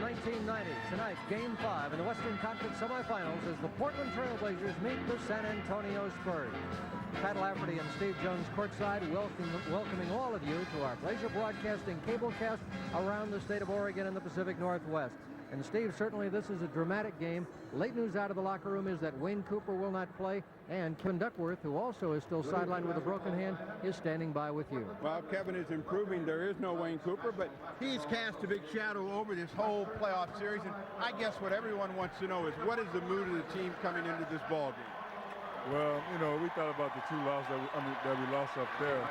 1990. Tonight, Game 5 in the Western Conference Semifinals as the Portland Trail Blazers meet the San Antonio Spurs. Pat Lafferty and Steve Jones courtside, welcoming all of you to our Blazer Broadcasting cablecast around the state of Oregon and the Pacific Northwest. And Steve, certainly this is a dramatic game. Late news out of the locker room is that Wayne Cooper will not play, and Kevin Duckworth, who also is still sidelined with a broken hand, is standing by with you. Well, Kevin is improving. There is no Wayne Cooper, but he's cast a big shadow over this whole playoff series. And I guess what everyone wants to know is, what is the mood of the team coming into this ball game? Well, you know, we thought about the two losses that we lost up there,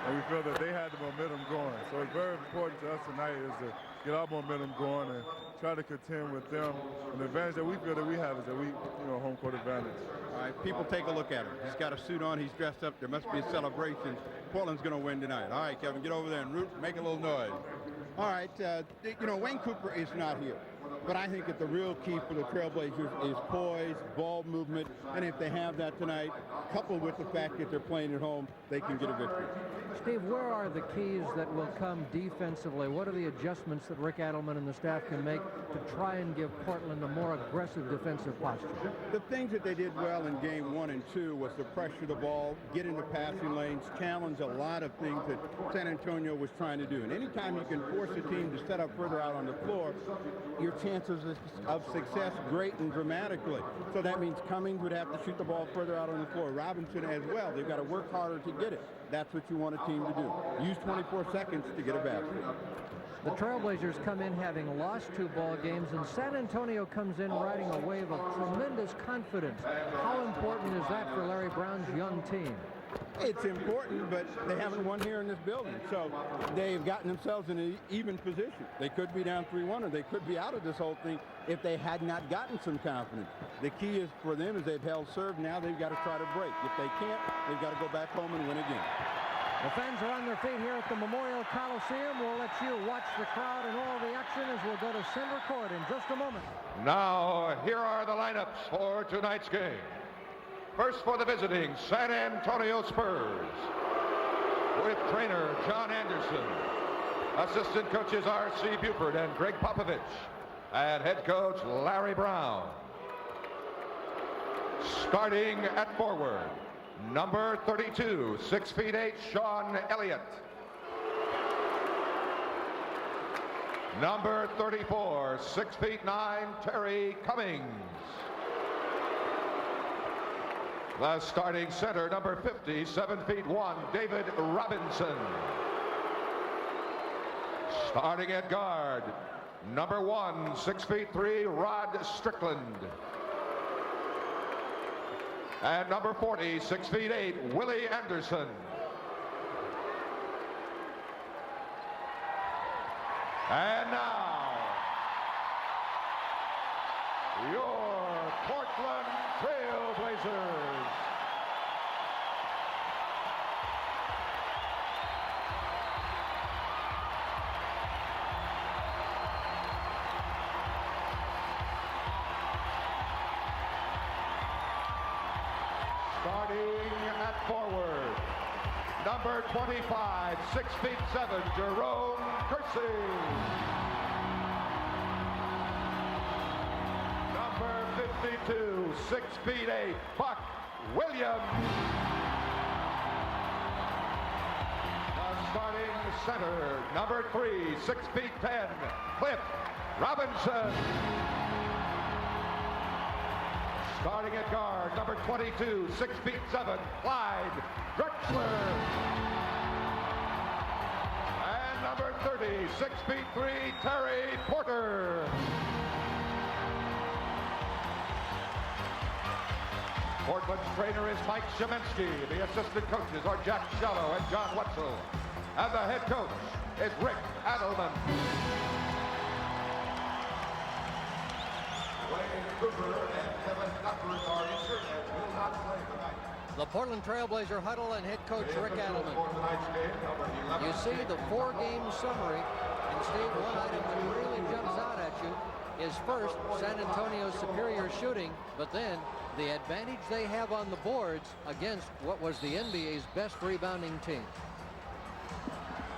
and we feel that they had the momentum going. So it's very important to us tonight is to get our momentum going and try to contend with them. And the advantage that we feel that we have is that we, home court advantage. All right, people take a look at him. He's got a suit on. He's dressed up. There must be a celebration. Portland's going to win tonight. All right, Kevin, get over there and root, make a little noise. All right, Wayne Cooper is not here. But I think that the real key for the Trailblazers is poise, ball movement, and if they have that tonight, coupled with the fact that they're playing at home, they can get a victory. Steve, where are the keys that will come defensively? What are the adjustments that Rick Adelman and the staff can make to try and give Portland a more aggressive defensive posture? The things that they did well in game 1 and 2 was to pressure the ball, get into passing lanes, challenge a lot of things that San Antonio was trying to do. And anytime you can force a team to set up further out on the floor, your chances of success greaten dramatically. So that means Cummings would have to shoot the ball further out on the floor. Robinson as well. They've got to work harder to get it. That's what you want a team to do. Use 24 seconds to get a basket. The Trailblazers come in having lost 2 ball games, and San Antonio comes in riding a wave of tremendous confidence. How important is that for Larry Brown's young team? It's important, but they haven't won here in this building, so they've gotten themselves in an even position. They could be down 3-1, or they could be out of this whole thing if they had not gotten some confidence. The key is for them is they've held serve. Now they've got to try to break. If they can't, they've got to go back home and win again. The fans are on their feet here at the Memorial Coliseum. We'll let you watch the crowd and all the action as we'll go to center court in just a moment. Now, here are the lineups for tonight's game. First for the visiting San Antonio Spurs, with trainer John Anderson, assistant coaches R.C. Buford and Greg Popovich, and head coach Larry Brown. Starting at forward, number 32, 6'8", Sean Elliott. Number 34, 6'9", Terry Cummings. The starting center, number 50, 7'1", David Robinson. Starting at guard, number 1, 6'3", Rod Strickland. And number 40, 6'8", Willie Anderson. And now, your Portland Trail Blazers. Starting at forward, number 25, 6'7", Jerome Kersey. Number 52, 6'8", Buck Williams. The starting center, number 3, 6'10", Cliff Robinson. Starting at guard, number 22, 6'7", Clyde Drexler. And number 30, 6'3", Terry Porter. Portland's trainer is Mike Shemensky. The assistant coaches are Jack Shallow and John Wetzel. And the head coach is Rick Adelman. Wayne Cooper and Kevin Duckworth are injured and will not play tonight. The Portland Trailblazer huddle and head coach Rick Adelman. You see the 4-game summary, and Steve, one item that really jumps out at you is first San Antonio's superior shooting, but then the advantage they have on the boards against what was the NBA's best rebounding team.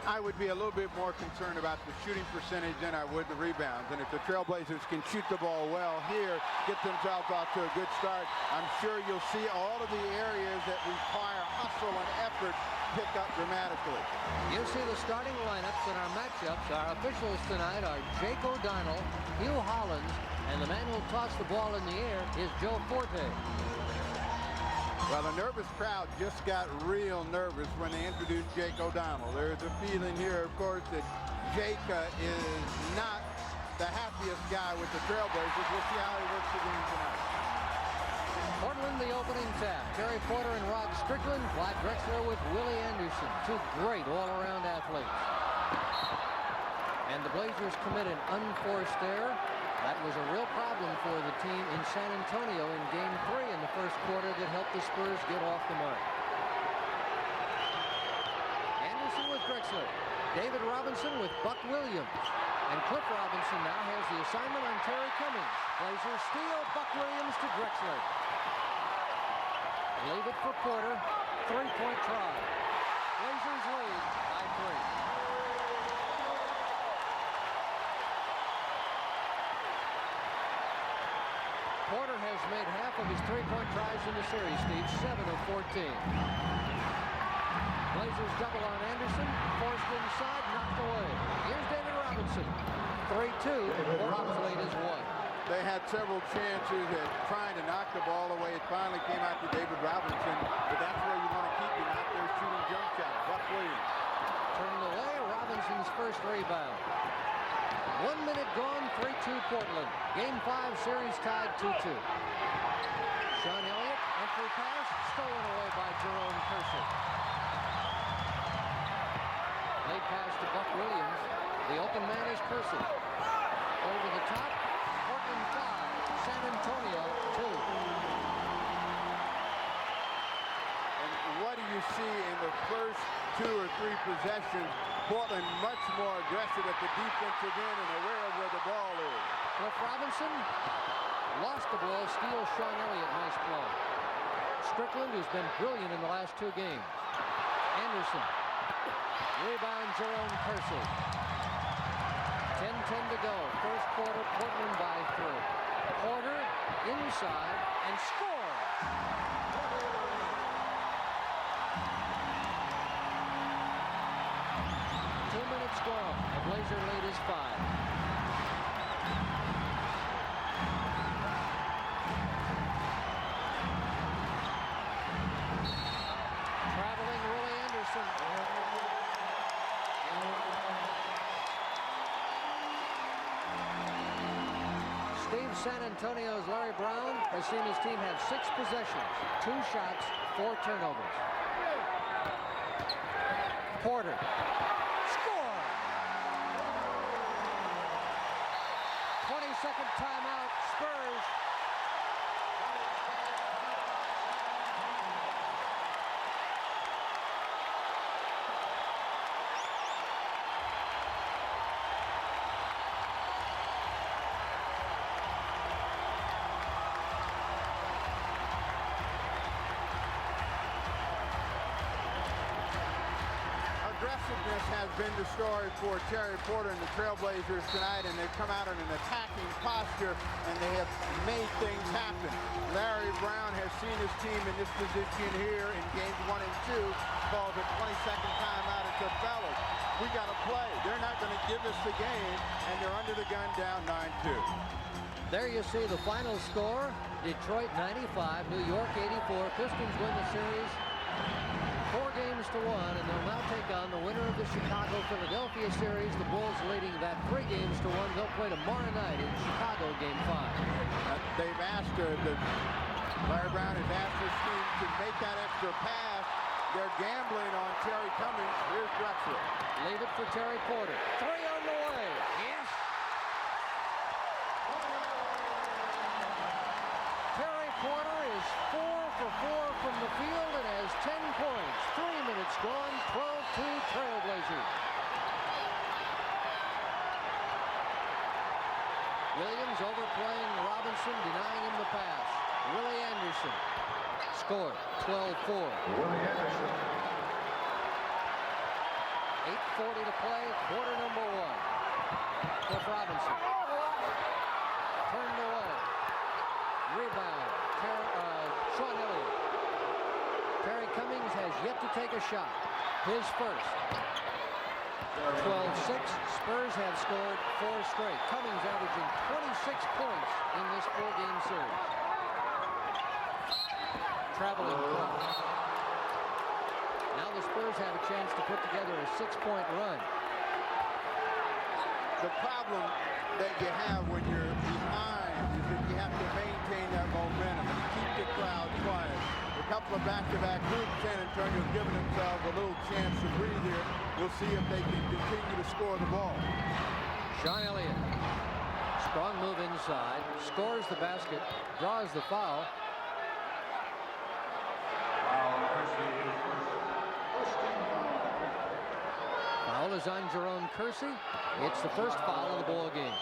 I would be a little bit more concerned about the shooting percentage than I would the rebounds. And if the Trailblazers can shoot the ball well here, get themselves off to a good start, I'm sure you'll see all of the areas that require hustle and effort pick up dramatically. You see the starting lineups in our matchups. Our officials tonight are Jake O'Donnell, Hugh Hollins, and the man who'll toss the ball in the air is Joe Forte. Well, the nervous crowd just got real nervous when they introduced Jake O'Donnell. There's a feeling here, of course, that Jake is not the happiest guy with the Trailblazers. We'll see how he works the game tonight. Portland, the opening tap. Terry Porter and Rod Strickland. Clyde Drexler with Willie Anderson. Two great all-around athletes. And the Blazers commit an unforced error. That was a real problem for the team in San Antonio in Game 3 in the first quarter that helped the Spurs get off the mark. Anderson with Drexler. David Robinson with Buck Williams. And Cliff Robinson now has the assignment on Terry Cummings. Blazers steal. Buck Williams to Drexler. Leave it for Porter. Three-point try. Blazers lead by 3. Porter has made half of his three-point tries in the series, Steve, 7 of 14. Blazers double on Anderson, forced inside, knocked away. Here's David Robinson, 3-2, Portland's lead is 1. They had several chances at trying to knock the ball away. It finally came out to David Robinson, but that's where you want to keep him out there shooting jump shots. Buck Williams. Turned away, Robinson's first rebound. 1 minute gone, 3-2 Portland. Game 5 series tied 2-2. Sean Elliott, entry pass, stolen away by Jerome Kersey. Late pass to Buck Williams. The open man is Kersey. Over the top, Portland 5, San Antonio 2. And what do you see in the first 2 or 3 possessions? Portland much more aggressive at the defensive end and aware of where the ball is. Cliff Robinson lost the ball, steals Sean Elliott. Nice play. Strickland, who's been brilliant in the last 2 games. Anderson. Rebound, Jerome Kersey. 10-10 to go. First quarter, Portland by 3. Porter inside and scores. 2 minutes gone. The Blazer lead is 5. Traveling Willie Anderson. Steve, San Antonio's Larry Brown has seen his team have 6 possessions, 2 shots, 4 turnovers. Porter. 22nd timeout, Spurs. Aggressiveness has been the story for Terry Porter and the Trailblazers tonight, and they've come out in an attacking posture, and they have made things happen. Larry Brown has seen his team in this position here in games 1 and 2, calls a 22nd timeout and said, fellas, we got to play. They're not going to give us the game, and they're under the gun down 9-2. There you see the final score. Detroit 95, New York 84. Pistons win the series 4 games to 1, and they'll now take on the winner of the Chicago-Philadelphia series. The Bulls leading that 3 games to 1. They'll play tomorrow night in Chicago, Game 5. They've asked Larry Brown has asked his team to make that extra pass. They're gambling on Terry Cummings. Here's Drexler. Leave it for Terry Porter. 3 on the way. Yes. Terry Porter is 4 for 4 from the field and has 10 points. 3 minutes gone, 12-2 Trailblazers. Williams overplaying Robinson, denying him the pass. Willie Anderson scored 12-4. Willie Anderson. 8:40 to play, quarter number one. Cliff Robinson. Turned away. Rebound. Sean Elliott. Terry Cummings has yet to take a shot. His first. 12-6. Spurs have scored 4 straight. Cummings averaging 26 points in this 4-game series. Traveling cross. Now the Spurs have a chance to put together a 6-point run. The problem that you have when you're behind is that you have to maintain that momentum and keep the crowd quiet. A couple of back-to-back groups, San Antonio's giving themselves a little chance to breathe here. We'll see if they can continue to score the ball. Sean Elliott. Strong move inside. Scores the basket. Draws the foul. Foul is on Jerome Kersey. It's the first foul of the ball game.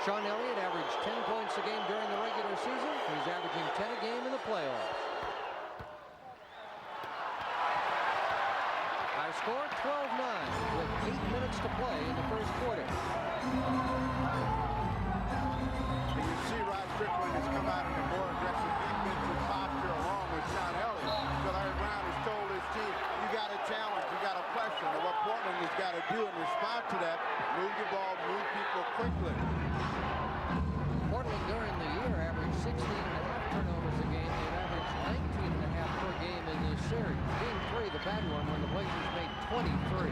Sean Elliott averaged 10 points a game during the regular season. He's averaging 10 a game in the playoffs. Our score 12-9 with 8 minutes to play in the first quarter. And you see Rod Strickland has come out in a more aggressive defensive posture along with Sean Elliott. So Larry Brown has told his team, you got to challenge, you got to question. And what Portland has got to do in response to that, move the ball, move people quickly. Portland during the year averaged 16.5 turnovers a game. They've averaged 19.5 per game in this series. Game 3, the bad one, when the Blazers made 23.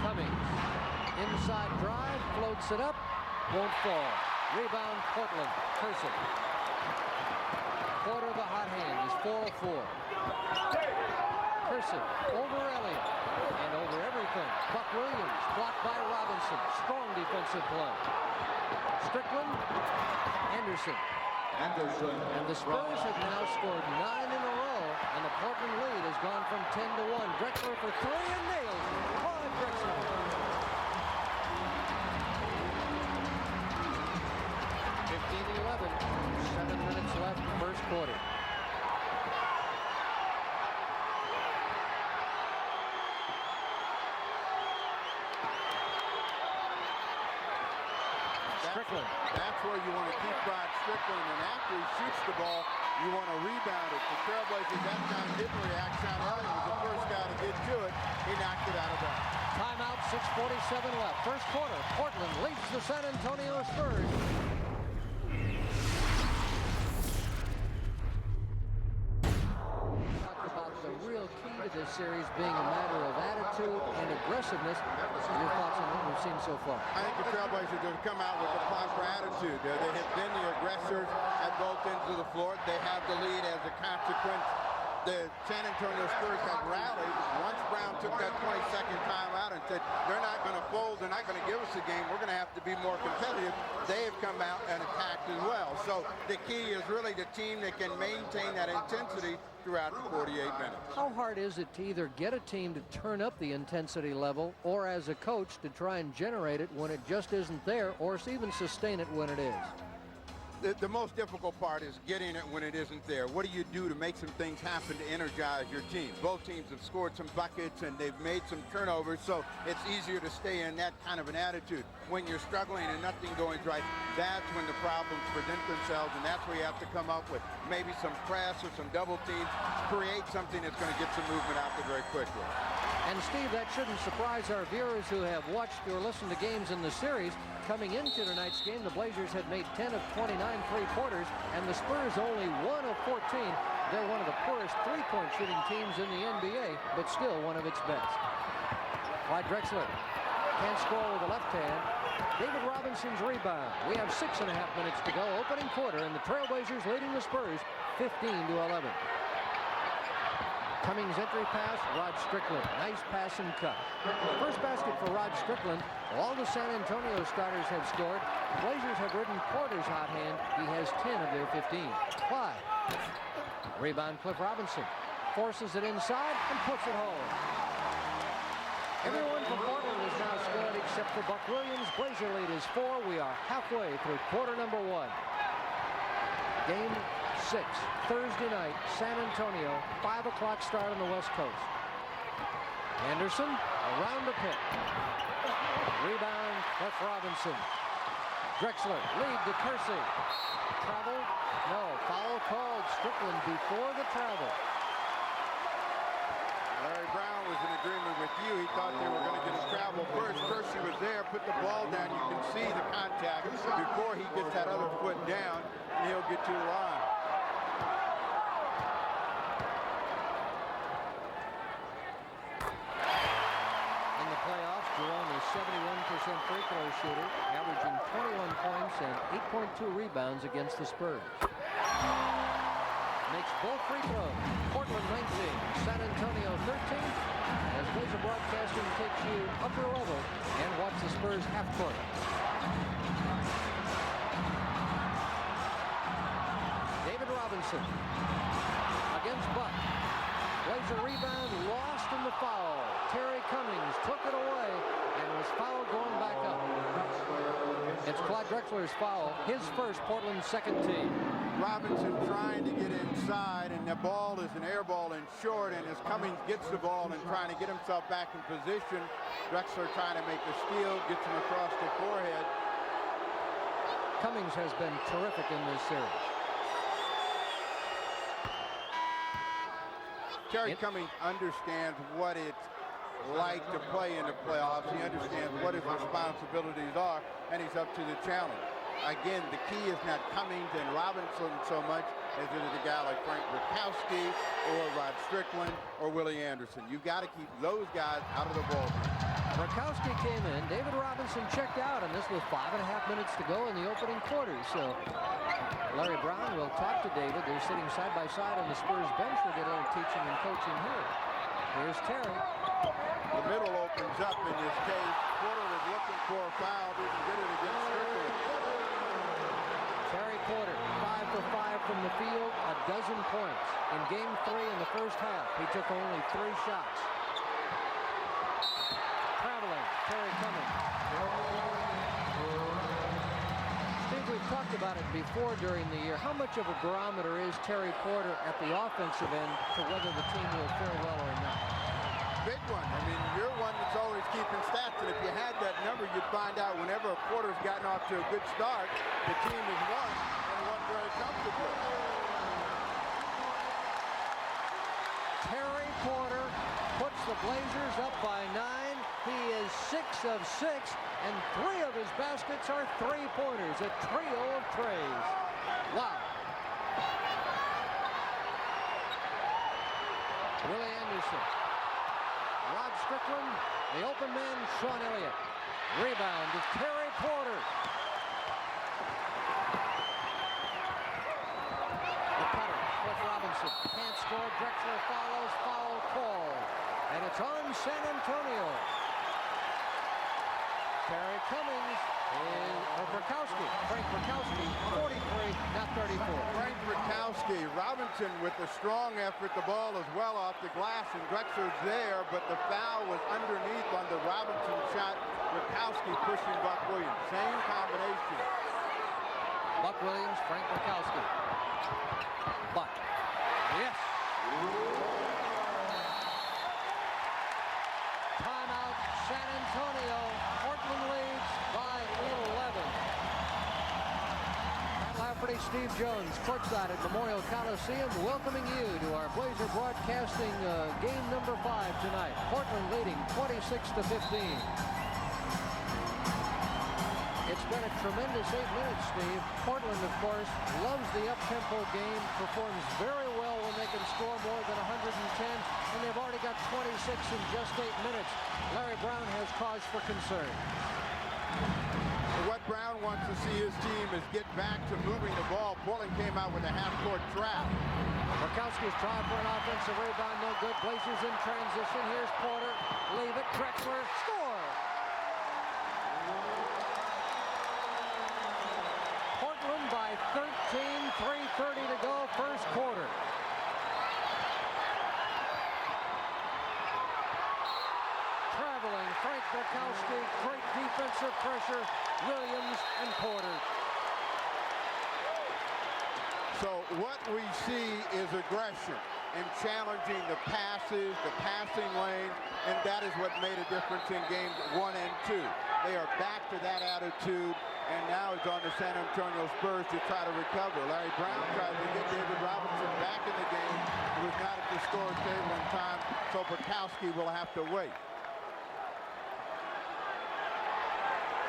Cummings. Inside drive, floats it up, won't fall. Rebound, Portland. Kersey. Quarter of the hot hand is 4-4. Kersey over Elliott and over everything. Buck Williams blocked by Robinson. Strong defensive play. Strickland, Anderson. And the Spurs have now scored 9 in a row, and the Portland lead has gone from 10-1. Drexler for 3 and nails. Clyde Drexler. 15-11. 7 minutes left in the first quarter. Strickland. That's where you want to keep Rod Strickland, and after he shoots the ball, you want to rebound it. The Trailblazers that time didn't react. Sean Elliott was the first guy to get to it. He knocked it out of bounds. Timeout, 6:47 left. First quarter, Portland leads the San Antonio Spurs. Talk about the real key to this series being a matter of attitude and aggressiveness. Your thoughts on what we've seen so far? I think the Trailblazers have come out with a proper attitude. They have been the aggressors at both ends of the floor. They have the lead as a consequence. The San Antonio Spurs have rallied. Once Brown took that 20-second timeout and said, they're not going to fold, they're not going to give us a game, we're going to have to be more competitive, they have come out and attacked as well. So the key is really the team that can maintain that intensity throughout the 48 minutes. How hard is it to either get a team to turn up the intensity level, or as a coach to try and generate it when it just isn't there, or even sustain it when it is? The most difficult part is getting it when it isn't there. What do you do to make some things happen to energize your team? Both teams have scored some buckets and they've made some turnovers, so it's easier to stay in that kind of an attitude. When you're struggling and nothing going right, that's when the problems present themselves, and that's where you have to come up with maybe some press or some double teams, create something that's going to get some movement out there very quickly. And Steve, that shouldn't surprise our viewers who have watched or listened to games in the series. Coming into tonight's game, the Blazers had made 10 of 29 three-pointers, and the Spurs only 1 of 14. They're one of the poorest three-point shooting teams in the NBA, but still one of its best. Clyde Drexler can't score with the left hand. David Robinson's rebound. We have 6.5 minutes to go. Opening quarter, and the Trailblazers leading the Spurs 15-11. Cummings entry pass, Rod Strickland. Nice pass and cut. First basket for Rod Strickland. All the San Antonio starters have scored. Blazers have ridden Porter's hot hand. He has 10 of their 15. Clyde. Rebound, Cliff Robinson. Forces it inside and puts it home. Everyone from Portland has now scored except for Buck Williams. Blazer lead is 4. We are halfway through quarter number 1. Game 6, Thursday night, San Antonio, 5 o'clock start on the West Coast. Anderson around the pick. Rebound, Cliff Robinson. Drexler, lead to Kersey. Travel? No. Foul called. Strickland before the travel. Larry Brown was in agreement with you. He thought they were going to get a travel first. Kersey was there, put the ball down. You can see the contact before he gets that other foot down, and he'll get to the line. In the playoffs, Jerome is 71% free throw shooter, averaging 21 points and 8.2 rebounds against the Spurs. Makes both free throws. Portland 19, San Antonio 13. As Blazer Broadcasting takes you upper level and watch the Spurs half court. David Robinson against Buck. Blazer rebound, lost in the foul. Terry Cummings took it away and was fouled going back up. It's Clyde Drexler's foul, his first, Portland's second team. Robinson trying to get inside, and the ball is an air ball in short, and as Cummings gets the ball and trying to get himself back in position, Drexler trying to make a steal, gets him across the forehead. Cummings has been terrific in this series. Terry Cummings understands what it's like to play in the playoffs. He understands what his responsibilities are, and he's up to the challenge. Again, the key is not Cummings and Robinson so much as it is a guy like Frank Rakowski or Rod Strickland or Willie Anderson. You've got to keep those guys out of the ball game. Rakowski came in, David Robinson checked out, and this was 5.5 minutes to go in the opening quarter. So Larry Brown will talk to David. They're sitting side by side on the Spurs bench. We'll get a little teaching and coaching here. Here's Terry. The middle opens up in this case. Porter was looking for a foul, didn't get it against Strickland. Terry Porter, 5 for 5 from the field, a dozen points. In game 3 in the first half, he took only 3 shots. Traveling, Terry Cummings. Steve, we've talked about it before during the year. How much of a barometer is Terry Porter at the offensive end to whether the team will fare well or not? Big one. I mean, you're one that's always keeping stats, and if you had that number, you'd find out whenever a Porter's gotten off to a good start, the team has won, and won very comfortably. Terry Porter puts the Blazers up by 9. He is 6 of 6, and 3 of his baskets are three-pointers, a trio of trays. Wow. Willie Anderson. Rod Strickland, the open man, Sean Elliott. Rebound to Terry Porter. The cutter, Cliff Robinson. Can't score. Drexler follows. Foul call. And it's on San Antonio. Terry Cummings or Rakowski. Frank Rakowski, 43, not 34. Frank Rakowski. Robinson with a strong effort. The ball is well off the glass, and Drexler's there, but the foul was underneath on the Robinson shot. Rakowski pushing Buck Williams. Same combination. Buck Williams, Frank Rakowski. Buck. Yes. Timeout, San Antonio. Portland leads by 11. Pat Lafferty, Steve Jones, courtside at Memorial Coliseum, welcoming you to our Blazer Broadcasting game number 5 tonight. Portland leading 26-15. It's been a tremendous 8 minutes, Steve. Portland, of course, loves the up-tempo game, performs very well when they can score more than 110, and they've already got 26 in just 8 minutes. Larry Brown has cause for concern. What Brown wants to see his team is get back to moving the ball. Portland came out with a half-court trap. Rakowski's trying for an offensive rebound, no good. Blazers in transition. Here's Porter. Leave it. Drexler. Score! Portland by 13, 3:30 to go, first quarter. Traveling, Frank Rakowski, great defensive pressure, Williams and Porter. So what we see is aggression. and challenging the passes, the passing lane, and that is what made a difference in games 1 and 2. They are back to that attitude, and now it's on the San Antonio Spurs to try to recover. Larry Brown tried to get David Robinson back in the game. He was not at the score table in time, so Bukowski will have to wait.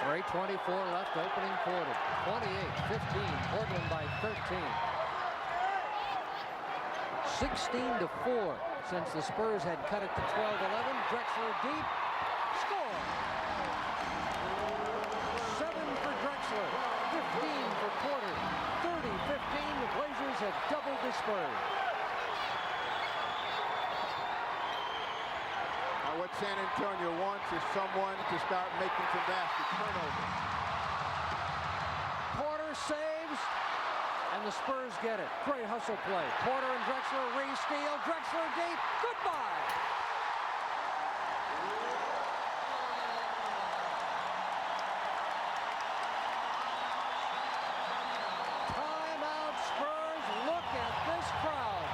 3:24 left, opening quarter. 28-15, Portland by 13. 16-4 since the Spurs had cut it to 12-11. Drexler deep, score. 7 for Drexler, 15 for Porter. 30-15, the Blazers have doubled the Spurs. Now what San Antonio wants is someone to start making some baskets. Turnover. Porter saves, and the Spurs get it. Great hustle play. Porter and Drexler re-steal. Drexler deep. Goodbye. Timeout, Spurs. Look at this crowd.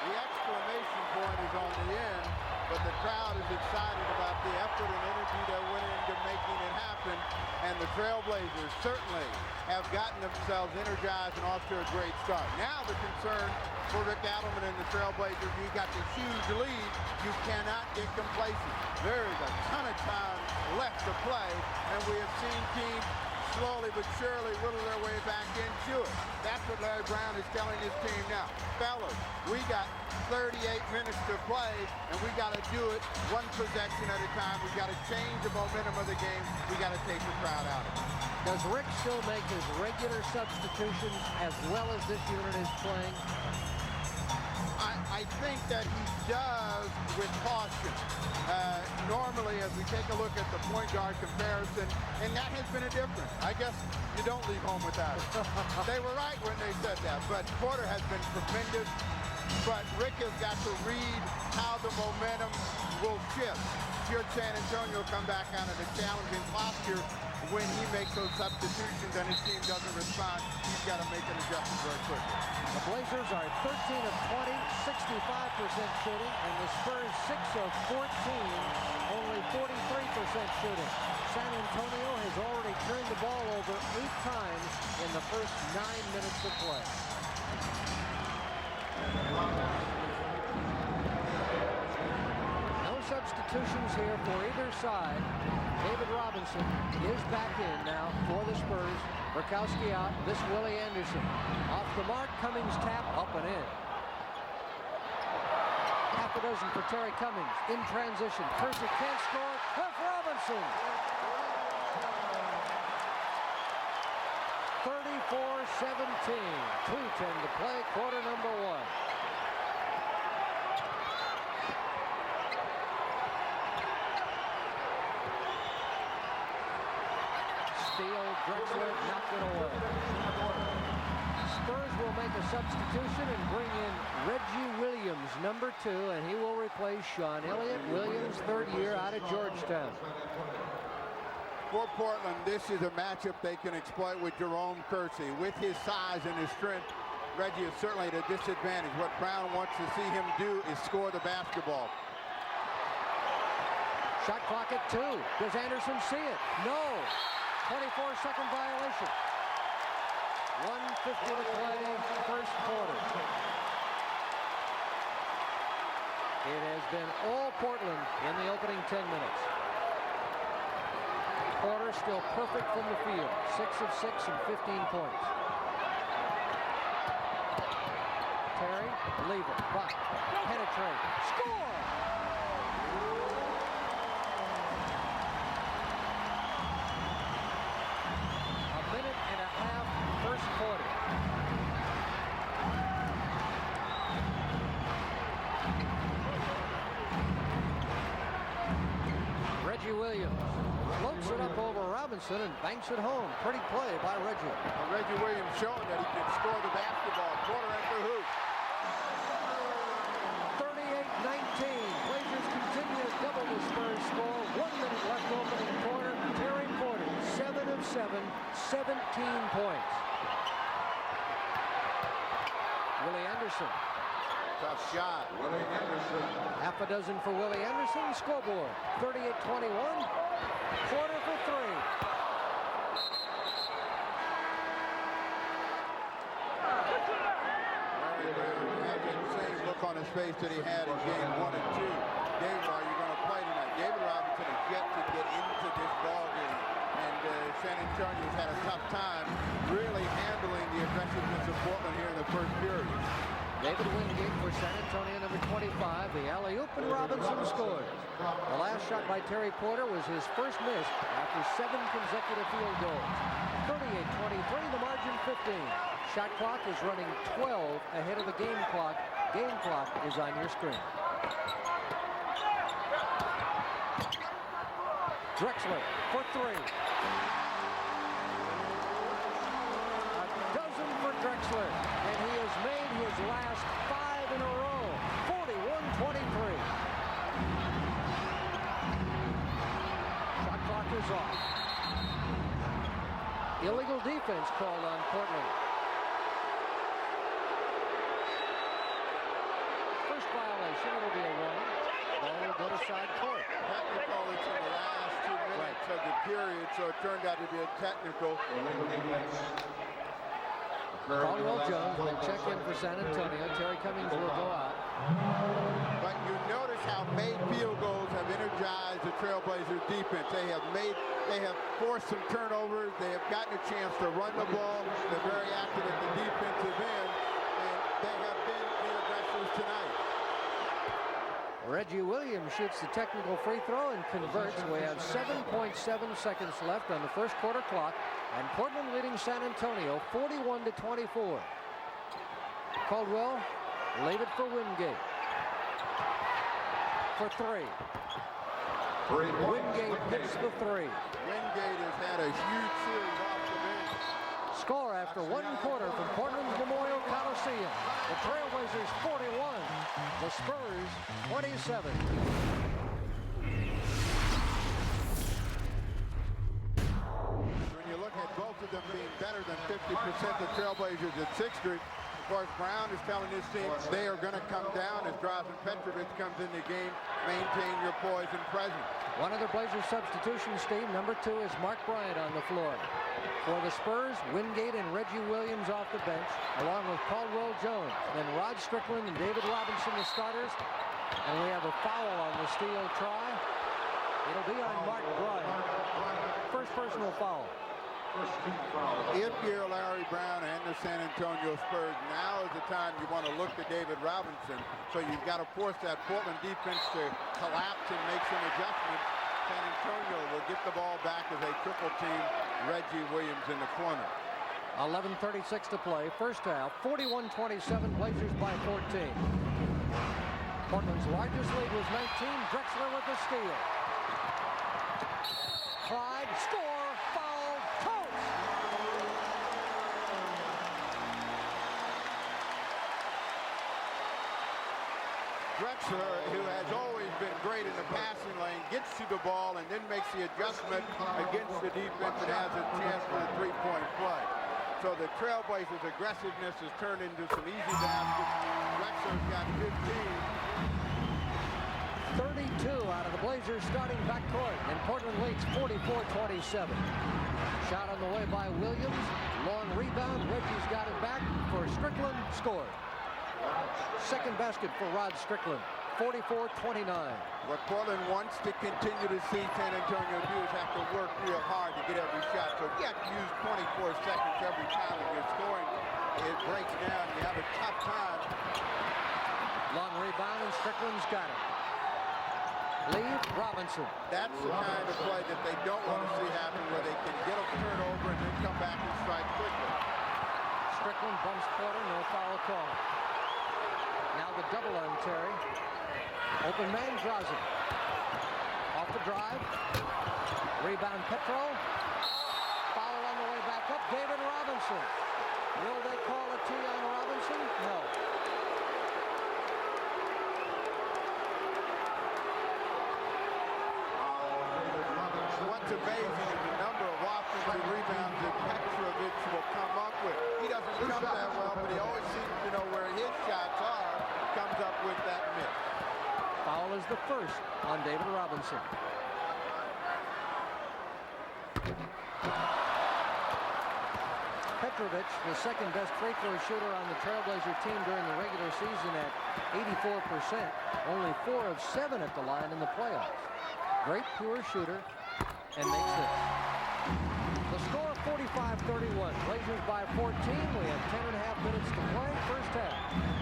The exclamation point is on the end, but the crowd is excited about the effort and energy that went into making it happen. And the Trailblazers certainly have gotten themselves energized and off to a great start. Now the concern for Rick Adelman and the Trailblazers, you got the huge lead. You cannot get complacent. There is a ton of time left to play, and we have seen teams slowly but surely whittle their way back into it. That's what Larry Brown is telling his team now. Fellas, we got 38 minutes to play, and we got to do it one possession at a time. We got to change the momentum of the game. We got to take the crowd out of it. Does Rick still make his regular substitutions as well as this unit is playing? I think that he does with caution. Normally, as we take a look at the point guard comparison, and that has been a difference. I guess you don't leave home without it. They were right when they said that, but Porter has been tremendous. But Rick has got to read how the momentum will shift. Should San Antonio come back out of the challenging posture when he makes those substitutions and his team doesn't respond, he's got to make an adjustment very quickly. The Blazers are 13 of 20, 65% shooting, and the Spurs 6 of 14, only 43% shooting. San Antonio has already turned the ball over 8 times in the first 9 minutes of play. No substitutions here for either side. David Robinson is back in now for the Spurs. Bukowski out. This Willie Anderson. Off the mark. Cummings tap. Up and in. Half a dozen for Terry Cummings. In transition. Kersey can't score. Cliff Robinson. 34-17. 2:10 to play. Quarter number 1. Drexler knocked it away. Spurs will make a substitution and bring in Reggie Williams, number 2, and he will replace Sean Elliott. Williams, 3rd year out of Georgetown. For Portland, this is a matchup they can exploit with Jerome Kersey. With his size and his strength, Reggie is certainly at a disadvantage. What Brown wants to see him do is score the basketball. Shot clock at 2. Does Anderson see it? No. 24-second violation. 1:50 to play, first quarter. It has been all Portland in the opening 10 minutes. Porter still perfect from the field. 6 of 6 and 15 points. Terry, leave it. Buck, penetrate, score! First quarter. Reggie Williams floats it up over Robinson. Robinson and banks it home. Pretty play by Reggie. Reggie Williams showing that he can score the basketball. Quarter at the hoop. 38-19. Blazers continue to double the Spurs score. 1 minute left opening quarter. Terry Porter, 7 of 7, 17 points. Willie Anderson. Tough shot. Willie Anderson. Half a dozen for Willie Anderson. Scoreboard, 38-21. Quarter for 3. Larry Brown has that same look on his face that he had in game 1 and 2. David, are you going to play tonight? David Robinson has yet to get into this ball game. And San Antonio's had a tough time really handling the aggressiveness of Portland here in the first period. David Wingate for San Antonio, number 25. The alley-oop, and Robinson scores. The last shot by Terry Porter was his first miss after 7 consecutive field goals. 38-23, the margin 15. Shot clock is running 12 ahead of the game clock. Game clock is on your screen. Drexler for 3. A dozen for Drexler, and he has made his last 5 in a row. 41-23. Shot clock is off. Illegal defense called on Portland. First violation, it'll be a warning. Ball will go to side court. Technical, it's in the last 2 minutes of the period, so it turned out to be a technical. Caldwell Jones will check in for San Antonio. Terry Cummings will go out. But you notice how made field goals have energized the Trailblazers defense. They have forced some turnovers. They have gotten a chance to run the ball. They're very active at the defensive end, and they have been the aggressors tonight. Reggie Williams shoots the technical free throw and converts. We have 7.7 seconds left on the first quarter clock, and Portland leading San Antonio 41-24. Caldwell laid it for Wingate. For 3. Wingate hits the 3. Wingate has had a huge series off the bench. Score after 1 quarter from Portland's Memorial Coliseum. The Trailblazers 41, the Spurs 27. When you look at both of them being better than 50%, the Trailblazers at 6th. Of course, Brown is telling his team they are going to come down as Drazen Petrovic comes in the game. Maintain your poise and presence. One of the Blazers substitution, Steve. Number 2 is Mark Bryant on the floor. For the Spurs, Wingate and Reggie Williams off the bench, along with Caldwell Jones. Then Rod Strickland and David Robinson, the starters. And we have a foul on the steal try. It'll be on Mark Bryant. First personal foul. If you're Larry Brown and the San Antonio Spurs, now is the time you want to look to David Robinson. So you've got to force that Portland defense to collapse and make some adjustments. San Antonio will get the ball back as they triple team Reggie Williams in the corner. 11:36 to play. First half, 41-27, Blazers by 14. Portland's largest lead was 19. Drexler with the steal. Clyde, score, foul, toast! Drexler, who has always been great in the passing lane, gets to the ball and then makes the adjustment against the defense and has a chance for the three-point play. So the Trailblazers' aggressiveness has turned into some easy baskets. Drexler's got 32 out of the Blazers starting backcourt, and Portland leads 44-27. Shot on the way by Williams. Long rebound. Reggie's got it back for Strickland. Scored. Second basket for Rod Strickland. 44-29. What Portland wants to continue to see San Antonio do is have to work real hard to get every shot. So you have to use 24 seconds every time that you're scoring. It breaks down. You have a tough time. Long rebound, and Strickland's got it. Lead, Robinson. That's the kind of play that they don't want to see happen, where they can get a turnover and then come back and strike quickly. Strickland bumps Porter, no foul call. Now the double on Terry. Open man, Drazen. Off the drive. Rebound Petro. Foul on the way back up. David Robinson. Will they call a T on Robinson? No. What's amazing is the number of offensive rebounds that Petrovich will come up with. He doesn't jump that well, but he always seems to know where his shots are, comes up with that miss. Foul is the first on David Robinson. Petrovich, the second best free throw shooter on the Trailblazer team during the regular season at 84%. Only 4 of 7 at the line in the playoffs. Great pure shooter and makes this. The score 45-31. Blazers by 14. We have 10.5 minutes to play. First half.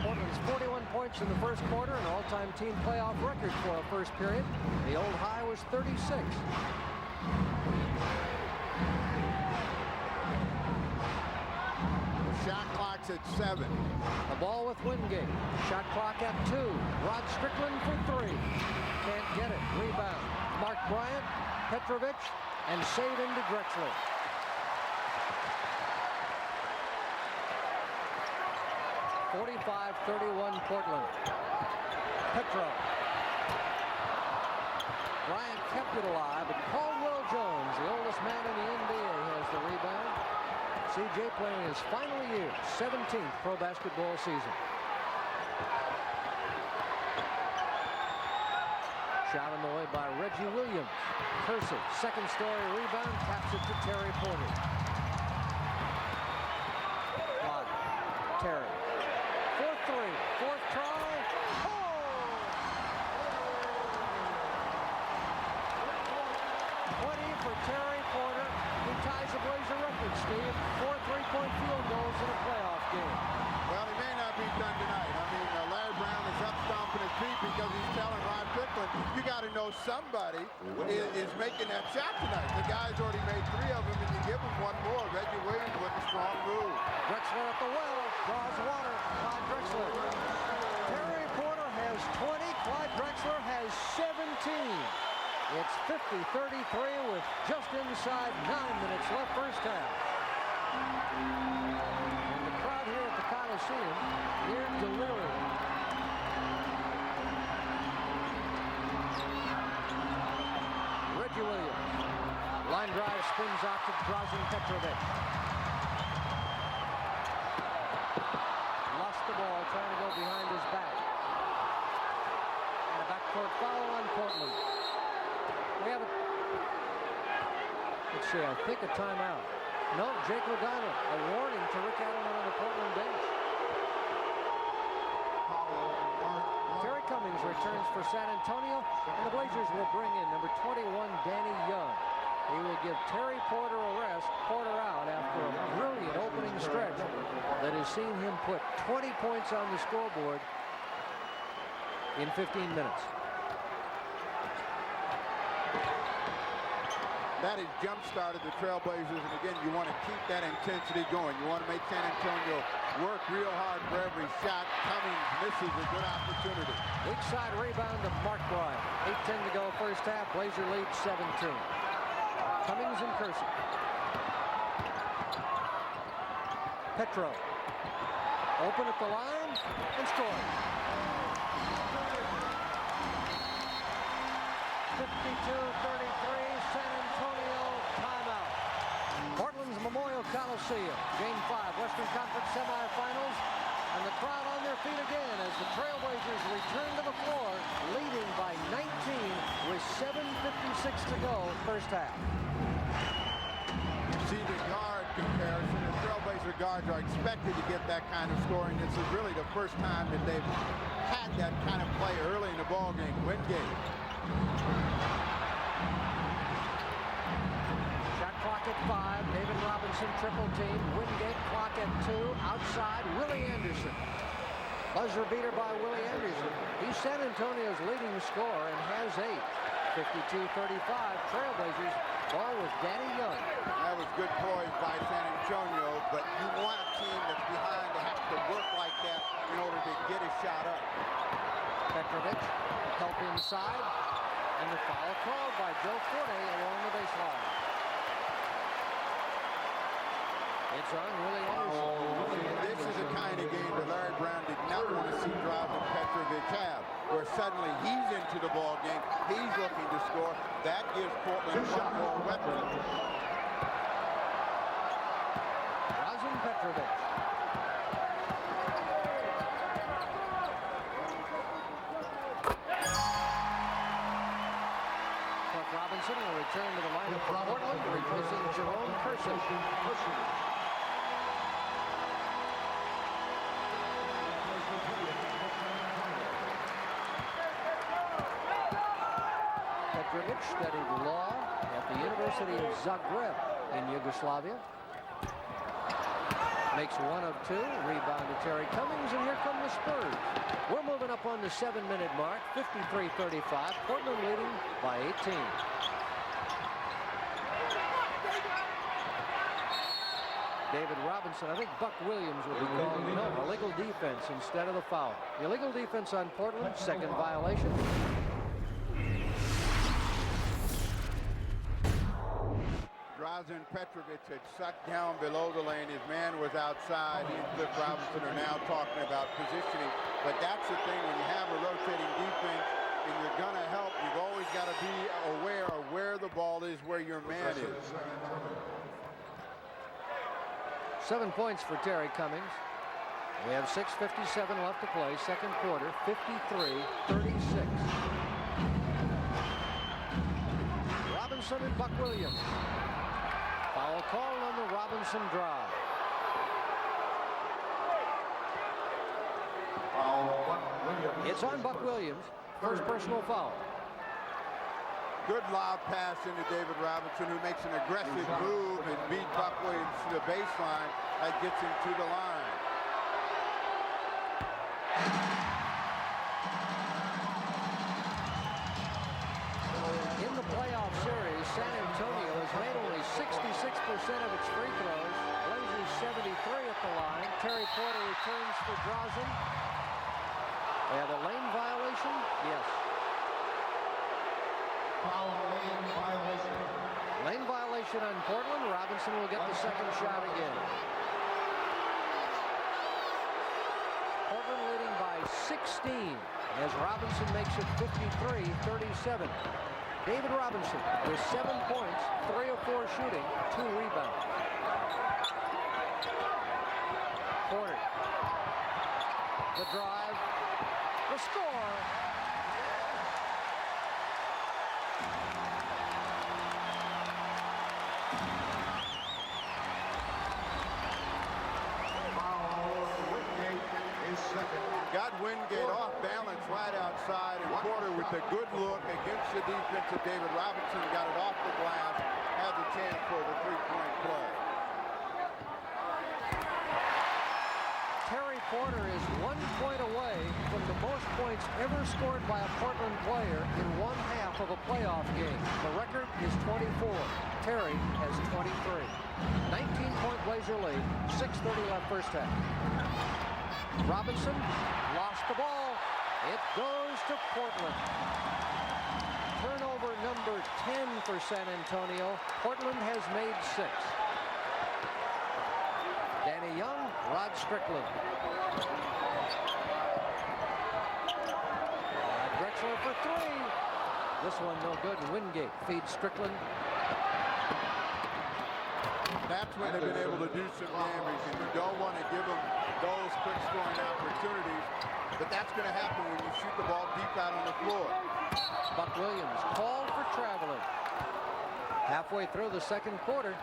Portland's 41 points in the first quarter, an all-time team playoff record for a first period. The old high was 36. Shot clock's at 7. The ball with Wingate. Shot clock at 2. Rod Strickland for 3. Can't get it. Rebound. Mark Bryant, Petrovich, and save into Drexler. (45-31) Portland. Petro. Bryant kept it alive, but Caldwell Jones, the oldest man in the NBA, has the rebound. CJ playing his final year, 17th pro basketball season. Shot on the way by Reggie Williams. Cursive, second story rebound, taps it to Terry Porter. Clyde, Terry. 4-3, fourth try. Oh! 20 for Terry Porter. He ties the Blazer record, Steve. 4 3-point field goals in a playoff game. Well, he may not be done tonight. I mean, Larry Brown is up stomping his feet because he's telling Rod Strickland, you got to know somebody is making that shot tonight. The guy's already made 3 of them, and you give him one more. Reggie Williams with a strong move. Drexler at the well, draws water. Clyde Drexler. Terry Porter has 20. Clyde Drexler has 17. It's 50-33 with just inside 9 minutes left first half. And the crowd here at the Coliseum near delirium. Reggie Williams. Line drive, spins out to Drazen Petrovic. Lost the ball, trying to go behind his back. And a backcourt foul on Portland. We have a, let's see, I think a timeout. No, Jake Logano, a warning to Rick Adelman on the Portland bench. Terry Cummings returns for San Antonio, and the Blazers will bring in number 21, Danny Young. He will give Terry Porter a rest, Porter out after a brilliant opening stretch that has seen him put 20 points on the scoreboard in 15 minutes. That has jump-started the Trailblazers, and again, you want to keep that intensity going. You want to make San Antonio work real hard for every shot. Cummings misses a good opportunity. Weak side rebound to Mark Bryant. 8:10 to go first half. Blazer lead 17. Cummings and Cursive. Petro. Open at the line and scoring. 52-33. San Antonio timeout. Portland's Memorial Coliseum. Game 5, Western Conference Semifinals. And the crowd on their feet again as the Trailblazers return to the floor, leading by 19 with 7:56 to go first half. See the guard comparison. The Trailblazer guards are expected to get that kind of scoring. This is really the first time that they've had that kind of play early in the ball game. Wingate. Shot clock at 5. David Robinson triple team. Wingate clock at 2. Outside, Willie Anderson. Buzzer beater by Willie Anderson. He's San Antonio's leading scorer and has 8. 52-35. Trailblazers. Ball with Danny Young. That was good poise by San Antonio, but you want a team that's behind to have to work like that in order to get a shot up. Petrovic, help inside. And the foul called by Joe Forte along the baseline. It's on Willie Anderson. This is the kind of game that Larry Brown did not want to see Drazen Petrovic have, where suddenly he's into the ball game, he's looking to score. That gives Portland one more weapon. Drazen Petrovic. Clark Robinson will return to the lineup for Portland, replacing Jerome Kersey. Petrovic studied law at the University of Zagreb in Yugoslavia. Makes one of two. Rebound to Terry Cummings, and here come the Spurs. We're moving up on the 7-minute mark. 53-35. Portland leading by 18. David Robinson, I think Buck Williams will be called. No, illegal defense instead of the foul. Illegal defense on Portland, second violation. Drazen Petrovic had sucked down below the lane. His man was outside. He and Cliff Robinson are now talking about positioning. But that's the thing, when you have a rotating defense and you're going to help, you've always got to be aware of where the ball is, where your man is. 7 points for Terry Cummings. We have 6:57 left to play, second quarter, 53-36. Robinson and Buck Williams. Foul called on the Robinson drive. It's on Buck Williams. First personal foul. Good lob pass into David Robinson, who makes an aggressive move and beat Buck Williams to the baseline. That gets him to the line. In the playoff series, San Antonio has made only 66% of its free throws. Blazers 73 at the line. Terry Porter returns for Drazen. They have a lane violation? Yes. Foul lane violation. Lane violation on Portland. Robinson will get the second shot again. Portland leading by 16 as Robinson makes it 53-37. David Robinson with 7 points, 3 of 4 shooting, 2 rebounds. Porter. The drive. The score. Got Wingate off balance right outside, and Porter with a good look against the defense of David Robinson, got it off the glass, had the chance for the three-point play. Terry Porter is 1 point away from the most points ever scored by a Portland player in one half of a playoff game. The record is 24. Terry has 23. 19-point Blazer lead, 6:30 left first half. Robinson lost the ball. It goes to Portland. Turnover number 10 for San Antonio. Portland has made 6. Danny Young, Rod Strickland. Drexler for 3. This one no good. Wingate feeds Strickland. That's when they've been able to do some damage, and you don't want to give them those quick scoring opportunities, but that's going to happen when you shoot the ball deep out on the floor. Buck Williams called for traveling. Halfway through the second quarter.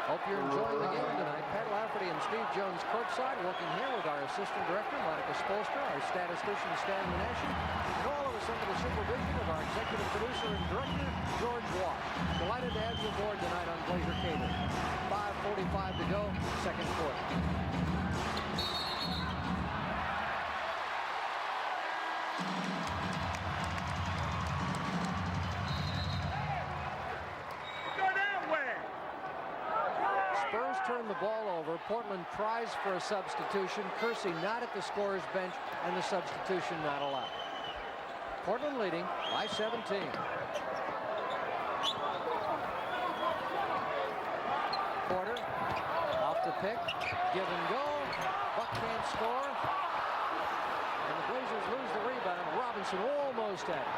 Hope you're enjoying the game tonight. Pat Lafferty and Steve Jones courtside, working here with our assistant director, Monica Spolstra, our statistician, Stan Menashe, and all of us under the supervision of our executive producer and director, George Watt. Delighted to have you aboard tonight on Blazer Cable. 5:45 to go, second quarter. Spurs turn the ball over. Portland tries for a substitution. Kersey not at the scorer's bench, and the substitution not allowed. Portland leading by 17. Porter off the pick, give and go. Buck can't score. And the Blazers lose the rebound. Robinson almost had it.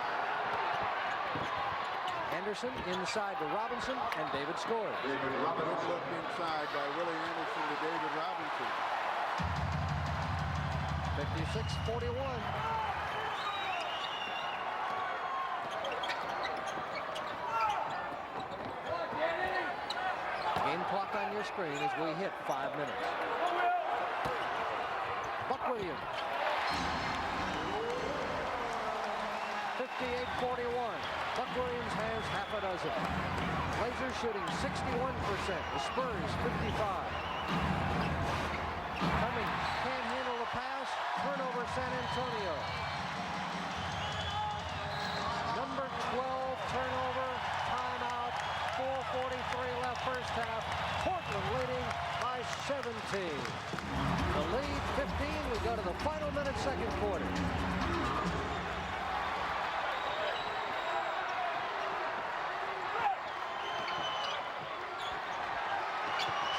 Anderson inside to Robinson, and David scores. David Robinson. Good look inside by Willie Anderson to David Robinson. 56-41. Game clock on your screen as we hit 5 minutes. Buck Williams. 58-41. Buck Williams has half a dozen. Blazers shooting 61%. The Spurs 55. Cummings can't handle the pass. Turnover San Antonio. Number 12 turnover. Timeout. 4:43 left first half. Portland leading by 17. The lead 15. We go to the final minute, second quarter.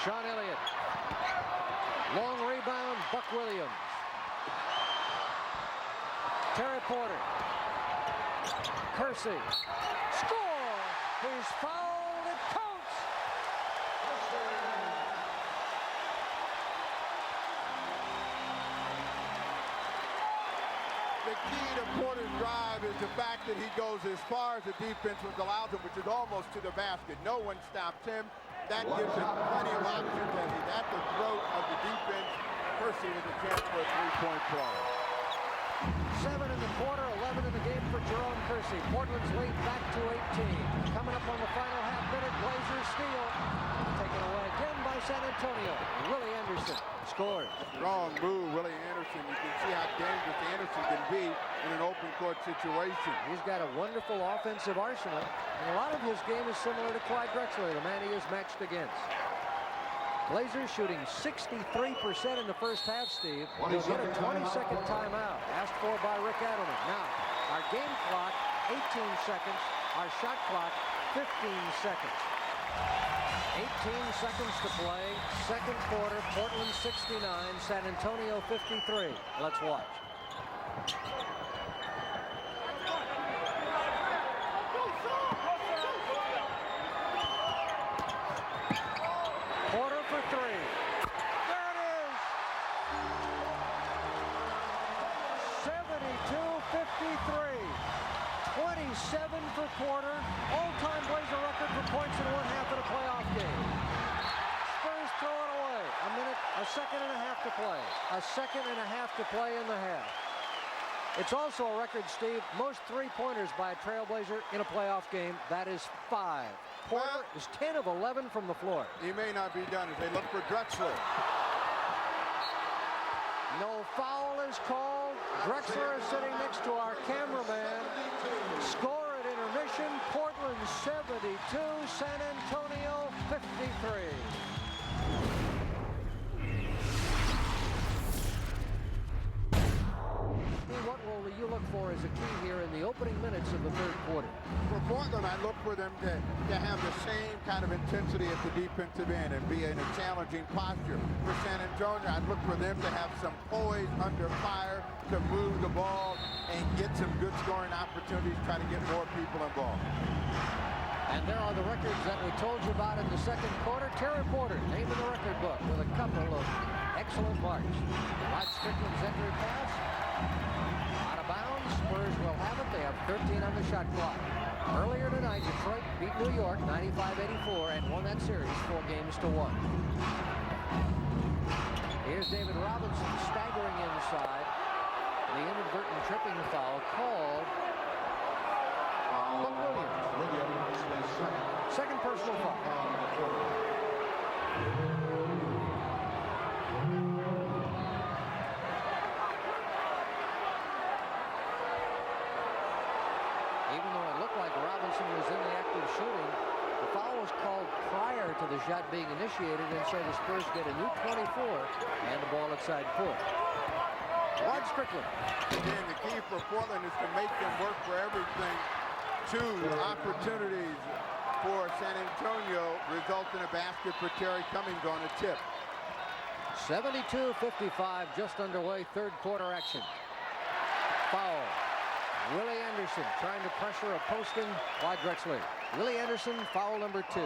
Sean Elliott. Long rebound, Buck Williams. Terry Porter. Kersey. Score! He's fouled. It counts! The key to Porter's drive is the fact that he goes as far as the defense allows him, which is almost to the basket. No one stops him. That gives him plenty of options as he's at the throat of the defense. Kersey with a chance for a three-point play. 7 in the quarter, 11 in the game for Jerome Kersey. Portland's lead back to 18. Coming up on the final half minute, Blazers steal. Taken away again by San Antonio. Willie Anderson scores. Strong move, Willie Anderson. You can see how dangerous Anderson can be in an open court situation. He's got a wonderful offensive arsenal, and a lot of his game is similar to Clyde Drexler, the man he is matched against. Blazers shooting 63% in the first half, Steve. They'll get a 20-second timeout, asked for by Rick Adelman. Now, our game clock, 18 seconds. Our shot clock, 15 seconds. 18 seconds to play. Second quarter, Portland 69, San Antonio 53. Let's watch. Porter for three. There it is. 72-53. 27 for Porter. All-time Blazer record for points in one half of a playoff game. Spurs throw it away. A second and a half to play. A second and a half to play in the half. It's also a record, Steve, most three-pointers by a Trailblazer in a playoff game. That is 5. Porter is 10 of 11 from the floor. He may not be done as they look for Drexler. No foul is called. Drexler is sitting next to our cameraman. Score at intermission. Portland 72, San Antonio 53. What will you look for as a key here in the opening minutes of the third quarter? For Portland, I look for them to have the same kind of intensity at the defensive end and be in a challenging posture. For San Antonio, I look for them to have some poise under fire to move the ball and get some good scoring opportunities, try to get more people involved. And there are the records that we told you about in the second quarter. Terry Porter named in the record book with a couple of excellent marks. Clyde Strickland's entry pass. Out of bounds. Spurs will have it. They have 13 on the shot clock. Earlier tonight, Detroit beat New York 95-84 and won that series 4-1. Here's David Robinson staggering inside. The inadvertent tripping foul called Buck Williams. Second personal foul. Even though it looked like Robinson was in the act of shooting, the foul was called prior to the shot being initiated, and so the Spurs get a new 24 and the ball at side court. Clyde Strickland. Again, the key key for Portland is to make them work for everything. 2 opportunities for San Antonio result in a basket for Terry Cummings on a tip. 72-55, just underway, third quarter action. Foul. Willie Anderson trying to pressure a posting Clyde Drexler. Willie Anderson, foul number 2.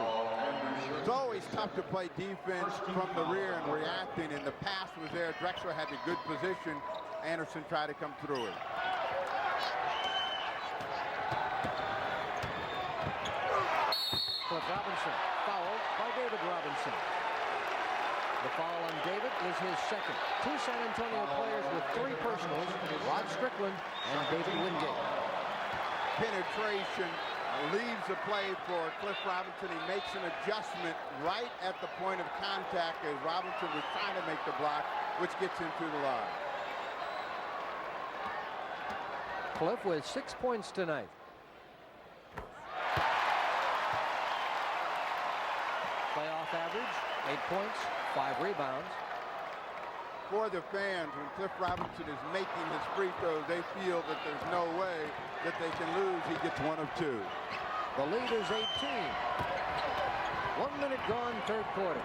It's always tough to play defense from the rear and reacting, and the pass was there. Drexler had the good position. Anderson tried to come through it. Cliff Robinson, fouled by David Robinson. The foul on David is his second. 2 San Antonio players with 3 personals, Rod Strickland and David Wingate. Penetration leaves the play for Cliff Robinson. He makes an adjustment right at the point of contact as Robinson was trying to make the block, which gets him to the line. Cliff with 6 points tonight. Playoff average, 8 points, 5 rebounds. For the fans, when Cliff Robinson is making his free throws, they feel that there's no way that they can lose. He gets 1 of 2. The lead is 18. 1 minute gone, third quarter.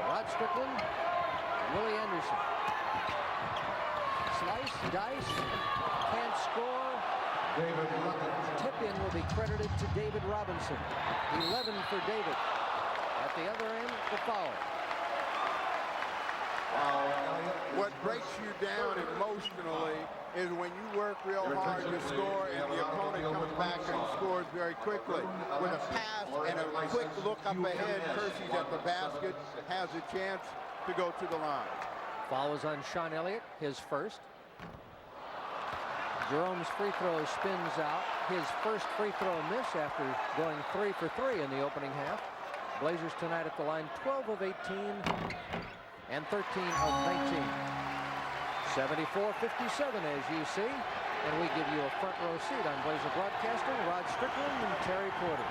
Rod Strickland, Willie Anderson. Slice, dice, can't score. Tip-in will be credited to David Robinson. 11 for David. At the other end, the foul. What breaks you down emotionally is when you work real hard to score and the opponent comes back and scores very quickly. With a pass and a quick look up ahead, Kersey's at the basket, has a chance to go to the line. Foul was on Sean Elliott, his first. Jerome's free throw spins out. His first free throw miss after going 3 for 3 in the opening half. Blazers tonight at the line, 12 of 18 and 13 of 19. 74-57 as you see. And we give you a front row seat on Blazer Broadcasting. Rod Strickland and Terry Porter.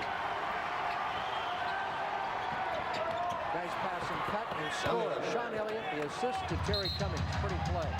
Nice pass and cut and score. Sean Elliott, the assist to Terry Cummings. Pretty play.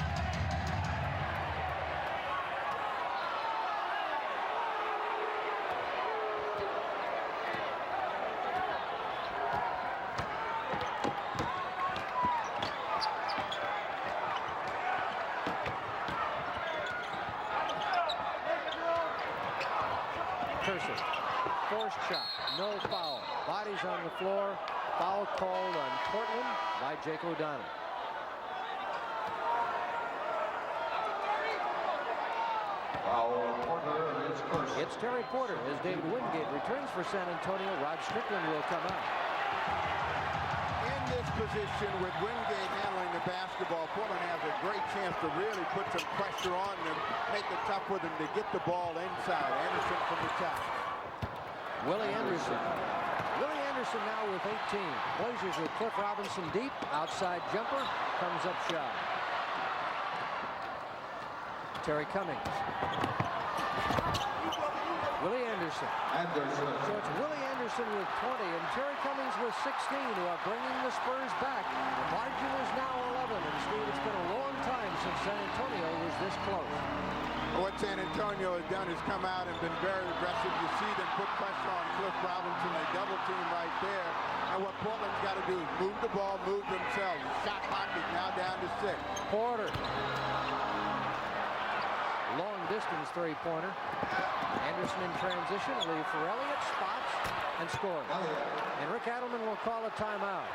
Forced shot, no foul. Bodies on the floor. Foul called on Portland by Jake O'Donnell. It's Terry Porter as David Wingate returns for San Antonio. Rod Strickland will come out. In this position with Wingate handling the basketball, Portland has a great chance to really put some pressure on them, make it tough for them to get the ball inside. Anderson from the top. Willie Anderson. Willie Anderson now with 18. Blazers with Cliff Robinson deep. Outside jumper. Comes up shy. Terry Cummings. Willie Anderson. So it's Willie Anderson with 20 and Terry Cummings with 16 who are bringing the Spurs back. The margin is now 11. And Steve, it's been a long time since San Antonio was this close. What San Antonio has done is come out and been very aggressive. You see them put pressure on Cliff Robinson. They double team right there. And what Portland's got to do is move the ball, move themselves. The shot clock is now down to 6. Porter. Long distance three-pointer. Anderson in transition. Leave for Elliott. Spots and scores. And Rick Adelman will call a timeout.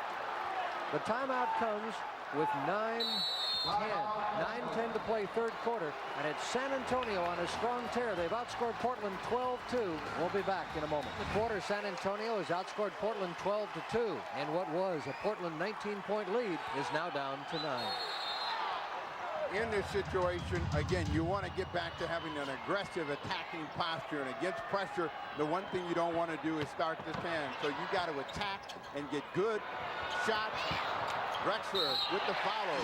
The timeout comes with 9:10 to play third quarter, and it's San Antonio on a strong tear. They've outscored Portland 12-2. We'll be back in a moment. The quarter, San Antonio has outscored Portland 12-2, and what was a Portland 19-point lead is now down to 9. In this situation, again, you want to get back to having an aggressive attacking posture, and against pressure, the one thing you don't want to do is start this hand. So you got to attack and get good shots. Drexler with the follow.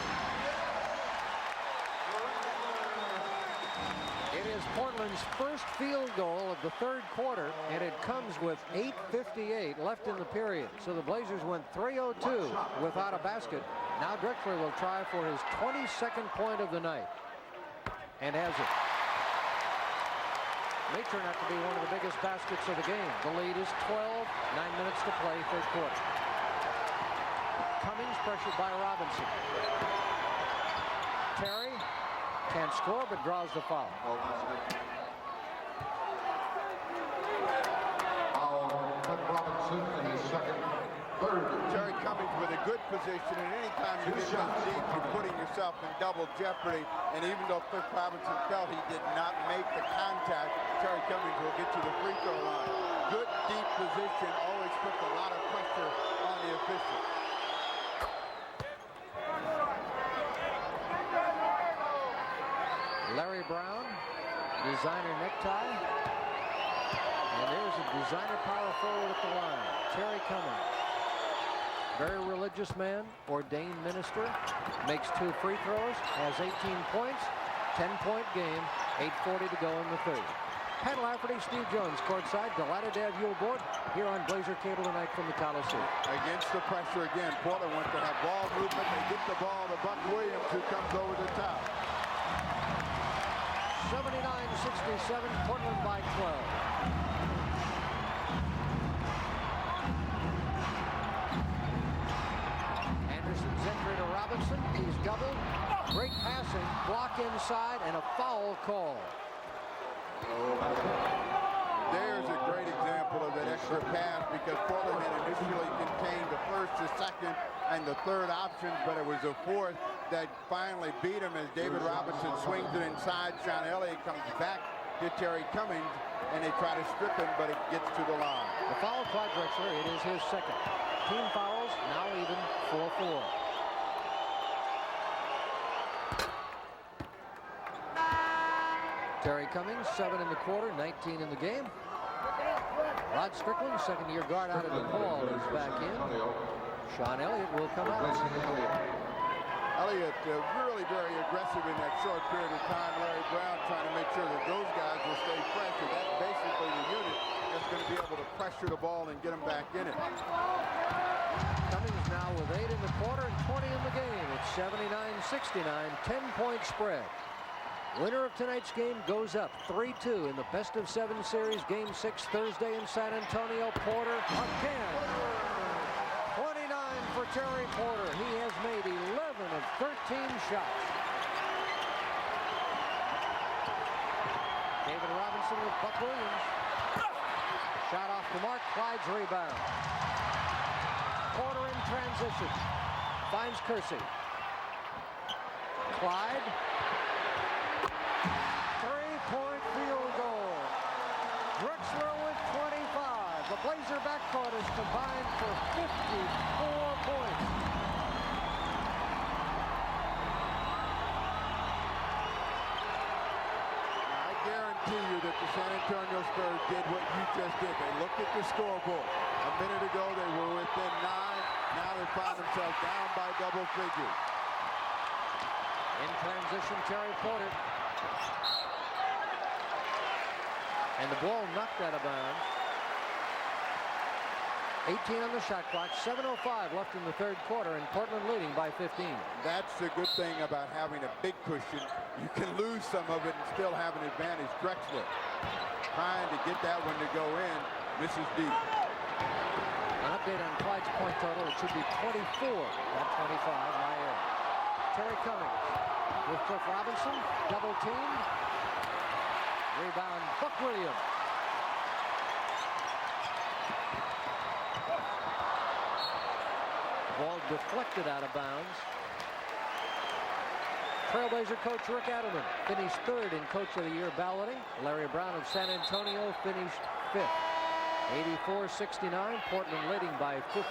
It is Portland's first field goal of the third quarter, and it comes with 8:58 left in the period. So the Blazers went 3-0-2 without a basket. Now Drexler will try for his 22nd point of the night. and has it. May turn out to be one of the biggest baskets of the game. The lead is 12, 9 minutes to play, third quarter. Cummings pressured by Robinson. Terry can't score but draws the foul. Robinson in his second, third. Terry Cummings with a good position, and anytime you get this deep, you're putting yourself in double jeopardy. And even though Cliff Robinson felt he did not make the contact, Terry Cummings will get to the free throw line. Good deep position always puts a lot of pressure on the official. Larry Brown, designer necktie. And there's a designer power forward at the line. Terry Cummings. Very religious man, ordained minister. Makes 2 free throws, has 18 points, 10-point game, 8:40 to go in the third. Pat Lafferty, Steve Jones, courtside. Delighted to have you aboard here on Blazer Cable tonight from the Coliseum. Against the pressure again, Portland wants to have ball movement. They get the ball to Buck Williams, who comes over the top. 79-67, Portland by 12. Anderson's entry to Robinson. He's doubled. Great passing. Block inside and a foul call. There's a great example of that extra pass because Portland had initially contained the first, the second, and the third options, but it was the fourth that finally beat him as David Robinson swings it inside. Sean Elliott comes back to Terry Cummings, and they try to strip him, but it gets to the line. The foul, Clyde Drexler. It is his second. Team fouls, now even 4-4. Terry Cummings, 7 in the quarter, 19 in the game. Rod Strickland, second-year guard out of DePaul, is back in. Sean Elliott will come out. Elliott really very aggressive in that short period of time. Larry Brown trying to make sure that those guys will stay fresh. And that's basically the unit that's going to be able to pressure the ball and get them back in it. Cummings now with 8 in the quarter and 20 in the game. It's 79-69, 10-point spread. Winner of tonight's game goes up 3-2 in the best-of-7 series. Game 6 Thursday in San Antonio. Porter again. 29 for Terry Porter. He has made 11 of 13 shots. David Robinson with Buck Williams. Shot off the mark. Clyde's rebound. Porter in transition. Finds Kersey. Clyde. Three-point field goal. Drexler with 25. The Blazer backcourt is combined for 54 points. I guarantee you that the San Antonio Spurs did what you just did. They looked at the scoreboard. A minute ago, they were within 9. Now they find themselves down by double figures. In transition, Terry Porter. And the ball knocked out of bounds. 18 on the shot clock. 7:05 left in the third quarter, and Portland leading by 15. That's the good thing about having a big cushion. You can lose some of it and still have an advantage. Drexler trying to get that one to go in. Misses deep. An update on Clyde's point total. It should be 24, not 25. My error. Terry Cummings with Cliff Robinson. Double teamed. Rebound, Buck Williams. Ball deflected out of bounds. Trailblazer coach Rick Adelman finished third in Coach of the Year balloting. Larry Brown of San Antonio finished fifth. 84-69, Portland leading by 15.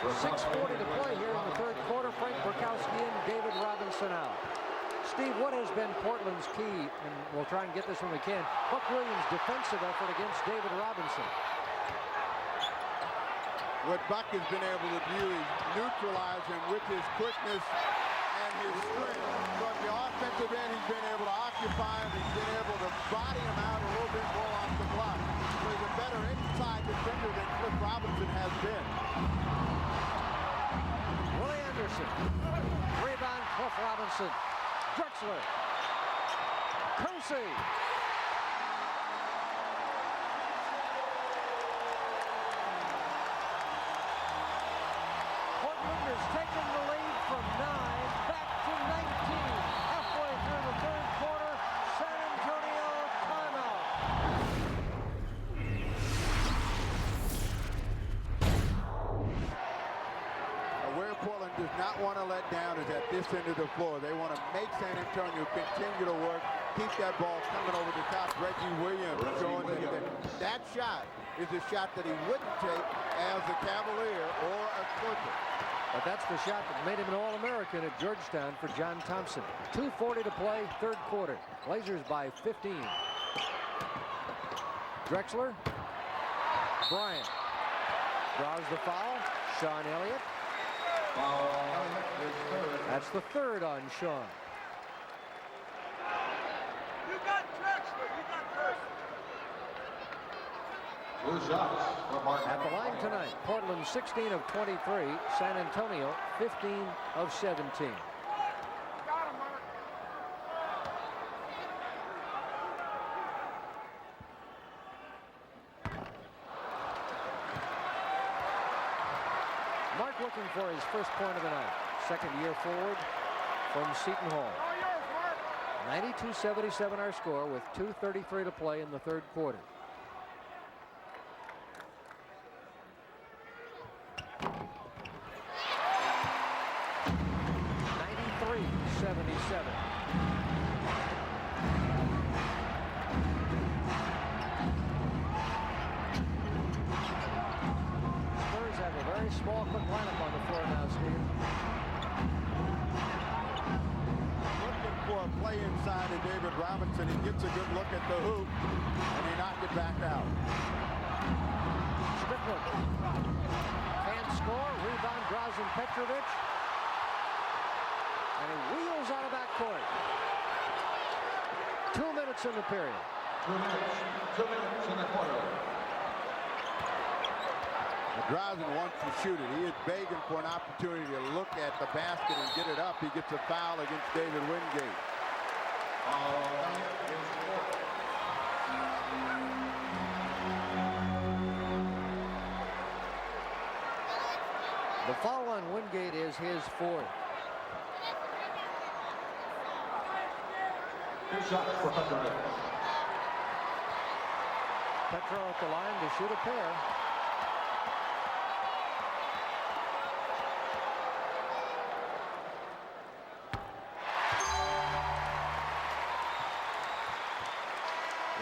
6:40 to play here in the third quarter. Frank Burkowski and David Robinson out. Steve, what has been Portland's key, and we'll try and get this when we can, Buck Williams' defensive effort against David Robinson? What Buck has been able to do is neutralize him with his quickness and his strength. So at the offensive end, he's been able to occupy him. He's been able to body him out a little bit more off the block. So he's a better inside defender than Cliff Robinson has been. Willie Anderson. Rebound, Cliff Robinson. Drexler. Kersey. Portland has taken the lead from 9 back to 19. Halfway through the third quarter, San Antonio timeout. Where Portland does not want to let down is at this end of the floor. They want to make San Antonio continue to work, keep that ball coming over the top. Reggie Williams showing that shot is a shot that he wouldn't take as a Cavalier or a Clipper. But that's the shot that made him an All-American at Georgetown for John Thompson. 2:40 to play, third quarter. Blazers by 15. Drexler. Bryant draws the foul. Sean Elliott. That's the third on Sean. You got Drexler. You got Drexler. Blue shots for Mark. At the line tonight, Portland 16 of 23, San Antonio 15 of 17. Got him, Mark. Mark looking for his first point of the night. Second-year forward from Seton Hall. All yours, Mark. 92-77 our score with 2:33 to play in the third quarter. Spurs have a very small, quick lineup on the floor now, Steve. Looking for a play inside of David Robinson. He gets a good look at the hoop, and he knocked it back out. Strickland can't score. Rebound, Drazen Petrovic. And he wheels out of backcourt. 2 minutes in the period. 2 minutes. 2 minutes in the quarter. Drazen wants to shoot it. He is begging for an opportunity to look at the basket and get it up. He gets a foul against David Wingate. The foul on Wingate is his fourth. Two shots for Petrovic. Petro at the line to shoot a pair.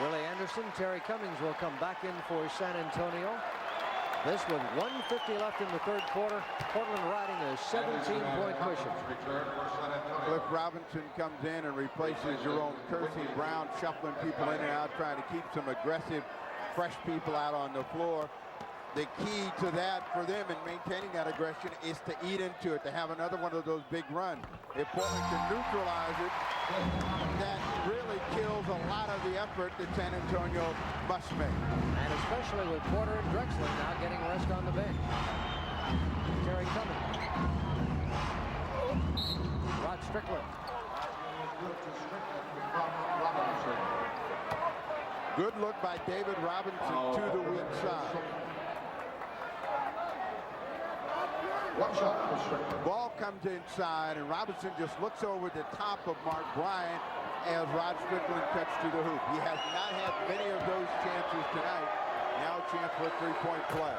Willie Anderson, Terry Cummings will come back in for San Antonio. This with 1:50 left in the third quarter. Portland riding a 17-point cushion. Cliff Robinson comes in and replaces Jerome Kersey. Brown shuffling people in and out, trying to keep some aggressive, fresh people out on the floor. The key to that for them in maintaining that aggression is to eat into it, to have another one of those big runs. If Portland can neutralize it, that really kills a lot of the effort that San Antonio must make. And especially with Porter and Drexler now getting rest on the bench. Terry Cummings. Rod Strickland. Good look by David Robinson to the weak side. One shot for Strickland. Ball comes inside, and Robinson just looks over the top of Mark Bryant as Rod Strickland cuts to the hoop. He has not had many of those chances tonight. Now a chance for a three-point play.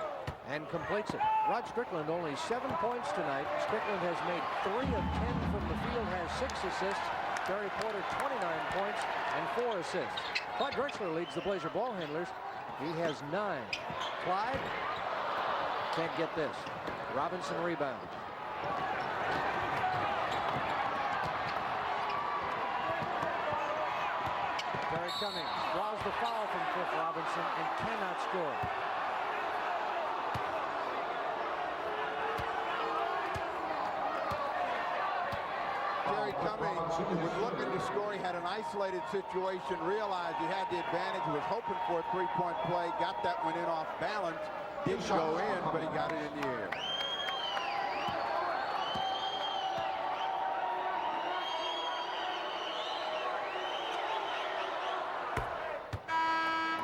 And completes it. Rod Strickland only 7 points tonight. Strickland has made 3 of 10 from the field, has 6 assists. Terry Porter 29 points and 4 assists. Clyde Drexler leads the Blazer ball handlers. He has 9. Clyde can't get this. Robinson rebounds. Terry Cummings draws the foul from Cliff Robinson and cannot score. Terry Cummings was looking to score. He had an isolated situation, realized he had the advantage, was hoping for a three-point play, got that one in off balance, didn't go in, but he got it in the air.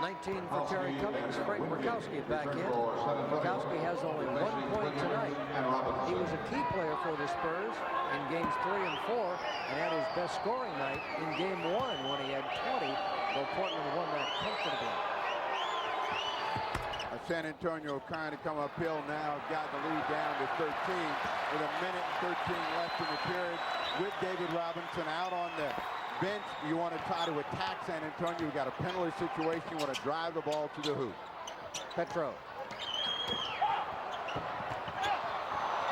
19 for Terry Cummings. Frank Murkowski back in. Murkowski has only 1 point tonight. He was a key player for the Spurs in games 3 and 4 and had his best scoring night in game 1 when he had 20, though Portland won that comfortably. San Antonio trying to come uphill now, got the lead down to 13 with a minute and 13 left in the period with David Robinson out on the bench. You want to try to attack San Antonio. You've got a penalty situation. You want to drive the ball to the hoop. Petro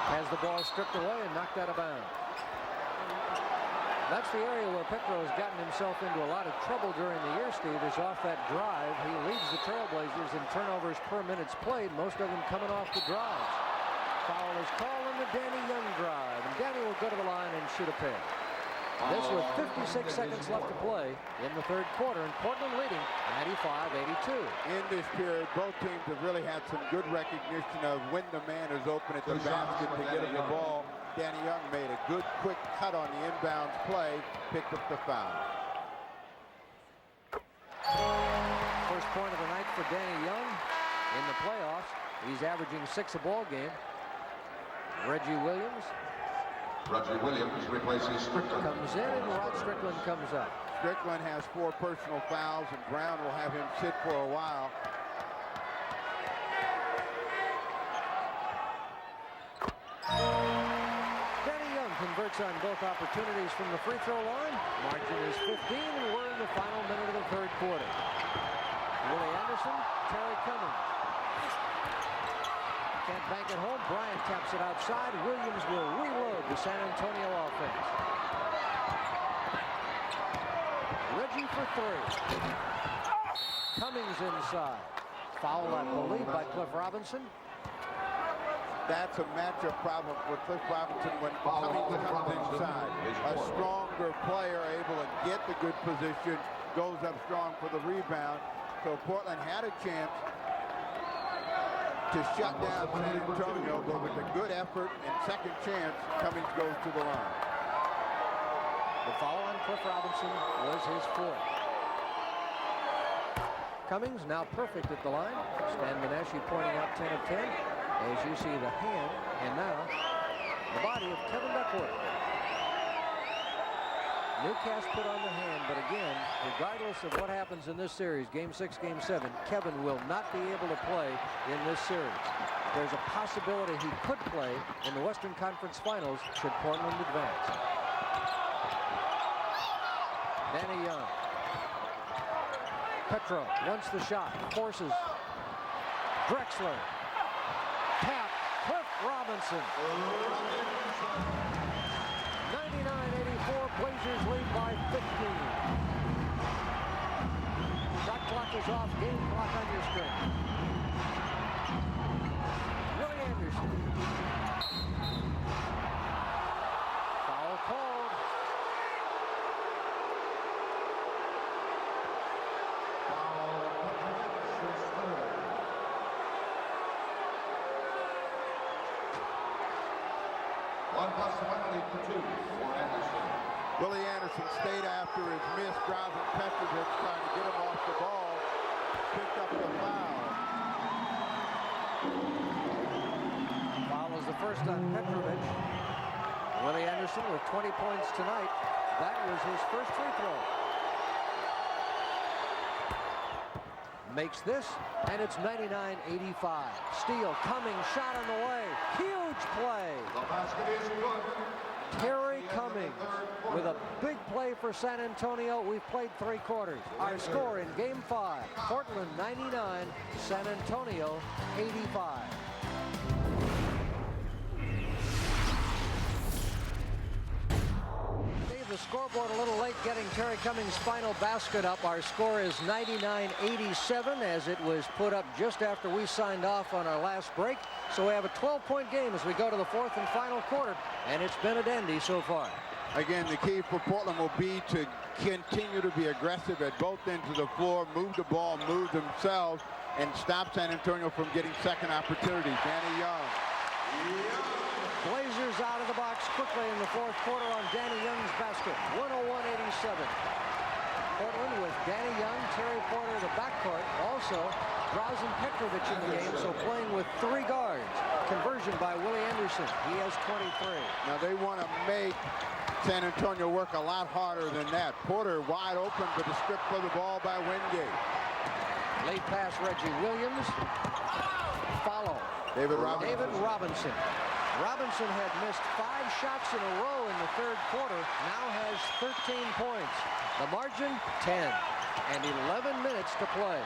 has the ball stripped away and knocked out of bounds. That's the area where Petro has gotten himself into a lot of trouble during the year, Steve, is off that drive. He leads the Trailblazers in turnovers per minutes played, most of them coming off the drives. Foul is called on the Danny Young drive, and Danny will go to the line and shoot a pair. This with 56 seconds left to play in the third quarter, and Portland leading 95-82. In this period, both teams have really had some good recognition of when the man is open at the basket to get him the ball. Danny Young made a good quick cut on the inbounds play, picked up the foul. First point of the night for Danny Young in the playoffs. He's averaging 6 a ball game. Reggie Williams replaces Strickland. comes in, and Rod Strickland comes out. Strickland has 4 personal fouls, and Brown will have him sit for a while. Converts on both opportunities from the free throw line. Margin is 15, and we're in the final minute of the third quarter. Willie Anderson, Terry Cummings. Can't bank it home. Bryant taps it outside. Williams will reload the San Antonio offense. Reggie for 3. Cummings inside. Foul, I believe, by Cliff Robinson. That's a matchup problem for Cliff Robinson when Cummings comes inside. A stronger player able to get the good position, goes up strong for the rebound. So Portland had a chance to shut down San Antonio, but with a good effort and second chance, Cummings goes to the line. The foul on Cliff Robinson was his 4th. Cummings now perfect at the line. Stan Beneshi pointing out 10 of 10. As you see the hand, and now the body of Kevin Duckworth. Newcastle put on the hand, but again, regardless of what happens in this series, Game 6, Game 7, Kevin will not be able to play in this series. There's a possibility he could play in the Western Conference Finals should Portland advance. Danny Young. Petro wants the shot, forces Drexler. Tap, Cliff Robinson. 99-84, Blazers lead by 15. Shot clock is off, game clock on your screen. Willie Anderson. Foul called. Willie Anderson stayed after his miss, driving Petrovic, trying to get him off the ball. Picked up the foul. Foul is the first on Petrovic. Willie Anderson with 20 points tonight. That was his first free throw. Makes this, and it's 99-85. Steele coming, shot on the way. Huge play. The basket is good. Terry Cummings with a big play for San Antonio. We've played 3 quarters. Our score in Game 5, Portland 99, San Antonio 85. The scoreboard a little late getting Terry Cummings' final basket up. Our score is 99-87 as it was put up just after we signed off on our last break. So we have a 12-point game as we go to the 4th and final quarter, and it's been a dandy so far. Again, the key for Portland will be to continue to be aggressive at both ends of the floor, move the ball, move themselves, and stop San Antonio from getting second opportunities. Danny Young. Blazers out of the box quickly in the 4th quarter on Danny Young's basket. 101-87. Portland with Danny Young, Terry Porter, the backcourt. Also, Drazen Petrovic in the game, so playing with 3 guards. Conversion by Willie Anderson. He has 23. Now they want to make San Antonio work a lot harder than that. Porter wide open, but the strip for the ball by Wingate. Late pass, Reggie Williams. Follow. David Robinson. Robinson had missed 5 shots in a row in the 3rd quarter. Now has 13 points. The margin, 10. And 11 minutes to play.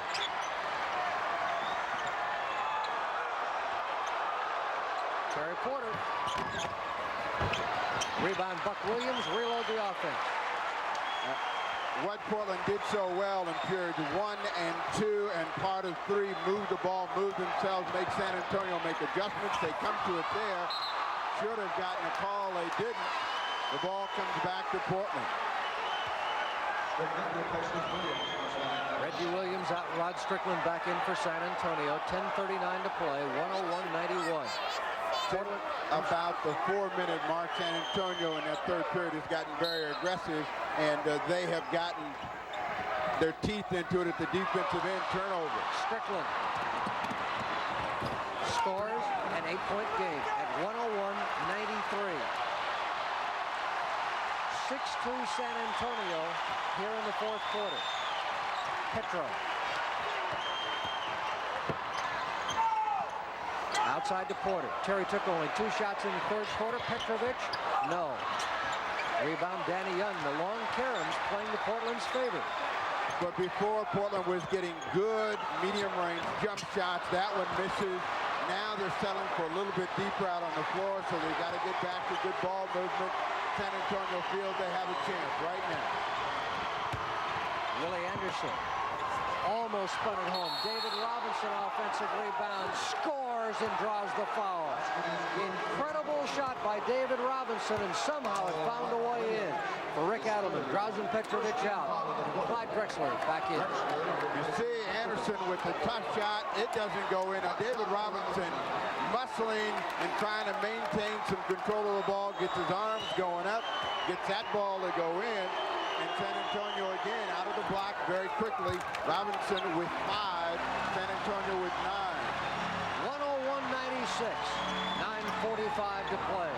Terry Porter. Rebound, Buck Williams. Reload the offense. What Portland did so well in periods 1 and 2 and part of 3, move the ball, move themselves, make San Antonio make adjustments. They come to it there. Should have gotten a call. They didn't. The ball comes back to Portland. Reggie Williams out. Rod Strickland back in for San Antonio. 10:39 to play. 101-91. Portland. About the 4-minute mark, San Antonio in that 3rd period has gotten very aggressive, and they have gotten their teeth into it at the defensive end. Turnover. Strickland scores an 8-point game at 101-93. 6-2 San Antonio here in the 4th quarter. Petro. Outside to Porter. Terry took only 2 shots in the 3rd quarter. Petrovic, no. Rebound, Danny Young. The long caroms playing to Portland's favor. But before, Portland was getting good medium-range jump shots. That one misses. Now they're settling for a little bit deeper out on the floor, so they got to get back to good ball movement. San Antonio feels they have a chance right now. Willie Anderson almost spun it home. David Robinson, offensive rebound, scores and draws the foul. Incredible shot by David Robinson, and somehow it found a way in. For Rick Adelman, Drazen Petrovic out. Clyde Drexler back in. You see Anderson with the tough shot. It doesn't go in. Now David Robinson muscling and trying to maintain some control of the ball, gets his arms going up, gets that ball to go in. And San Antonio again out of the block very quickly. Robinson with 5, San Antonio with 9. 101-96, 9:45 to play.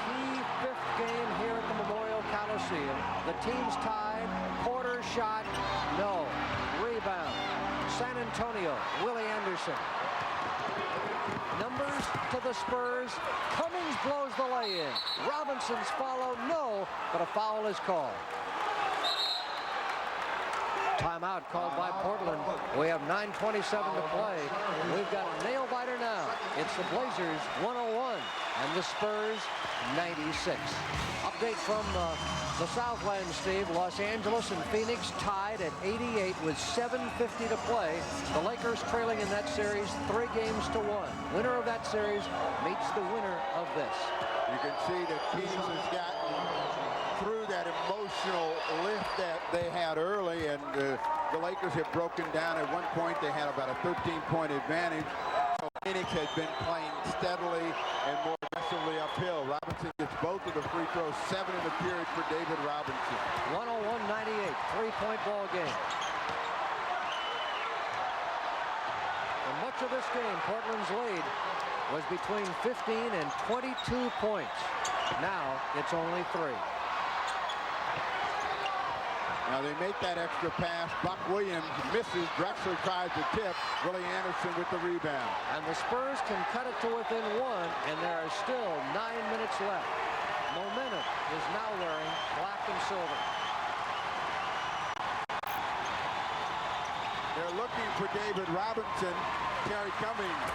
Key 5th game here at the Memorial Coliseum. The team's tied. Porter shot, no. Rebound, San Antonio, Willie Anderson. Numbers to the Spurs. Cummings blows the lay-in. Robinson's follow, no, but a foul is called. Timeout called by Portland. We have 9:27 to play. We've got a nail-biter now. It's the Blazers 101 and the Spurs 96. Update from the Southland, Steve. Los Angeles and Phoenix tied at 88 with 7:50 to play. The Lakers trailing in that series 3-1. Winner of that series meets the winner of this. You can see that Phoenix has gotten through that emotional lift that they had early, and the Lakers have broken down. At one point, they had about a 13-point advantage. So Phoenix has been playing steadily and more aggressively uphill. Robinson gets both of the free throws, 7 in the period for David Robinson. 101-98, 3-point ball game. For much of this game, Portland's lead was between 15 and 22 points. Now it's only 3. Now they make that extra pass. Buck Williams misses. Drexler tries to tip. Willie Anderson with the rebound. And the Spurs can cut it to within 1, and there are still 9 minutes left. Momentum is now wearing black and silver. They're looking for David Robinson. Terry Cummings.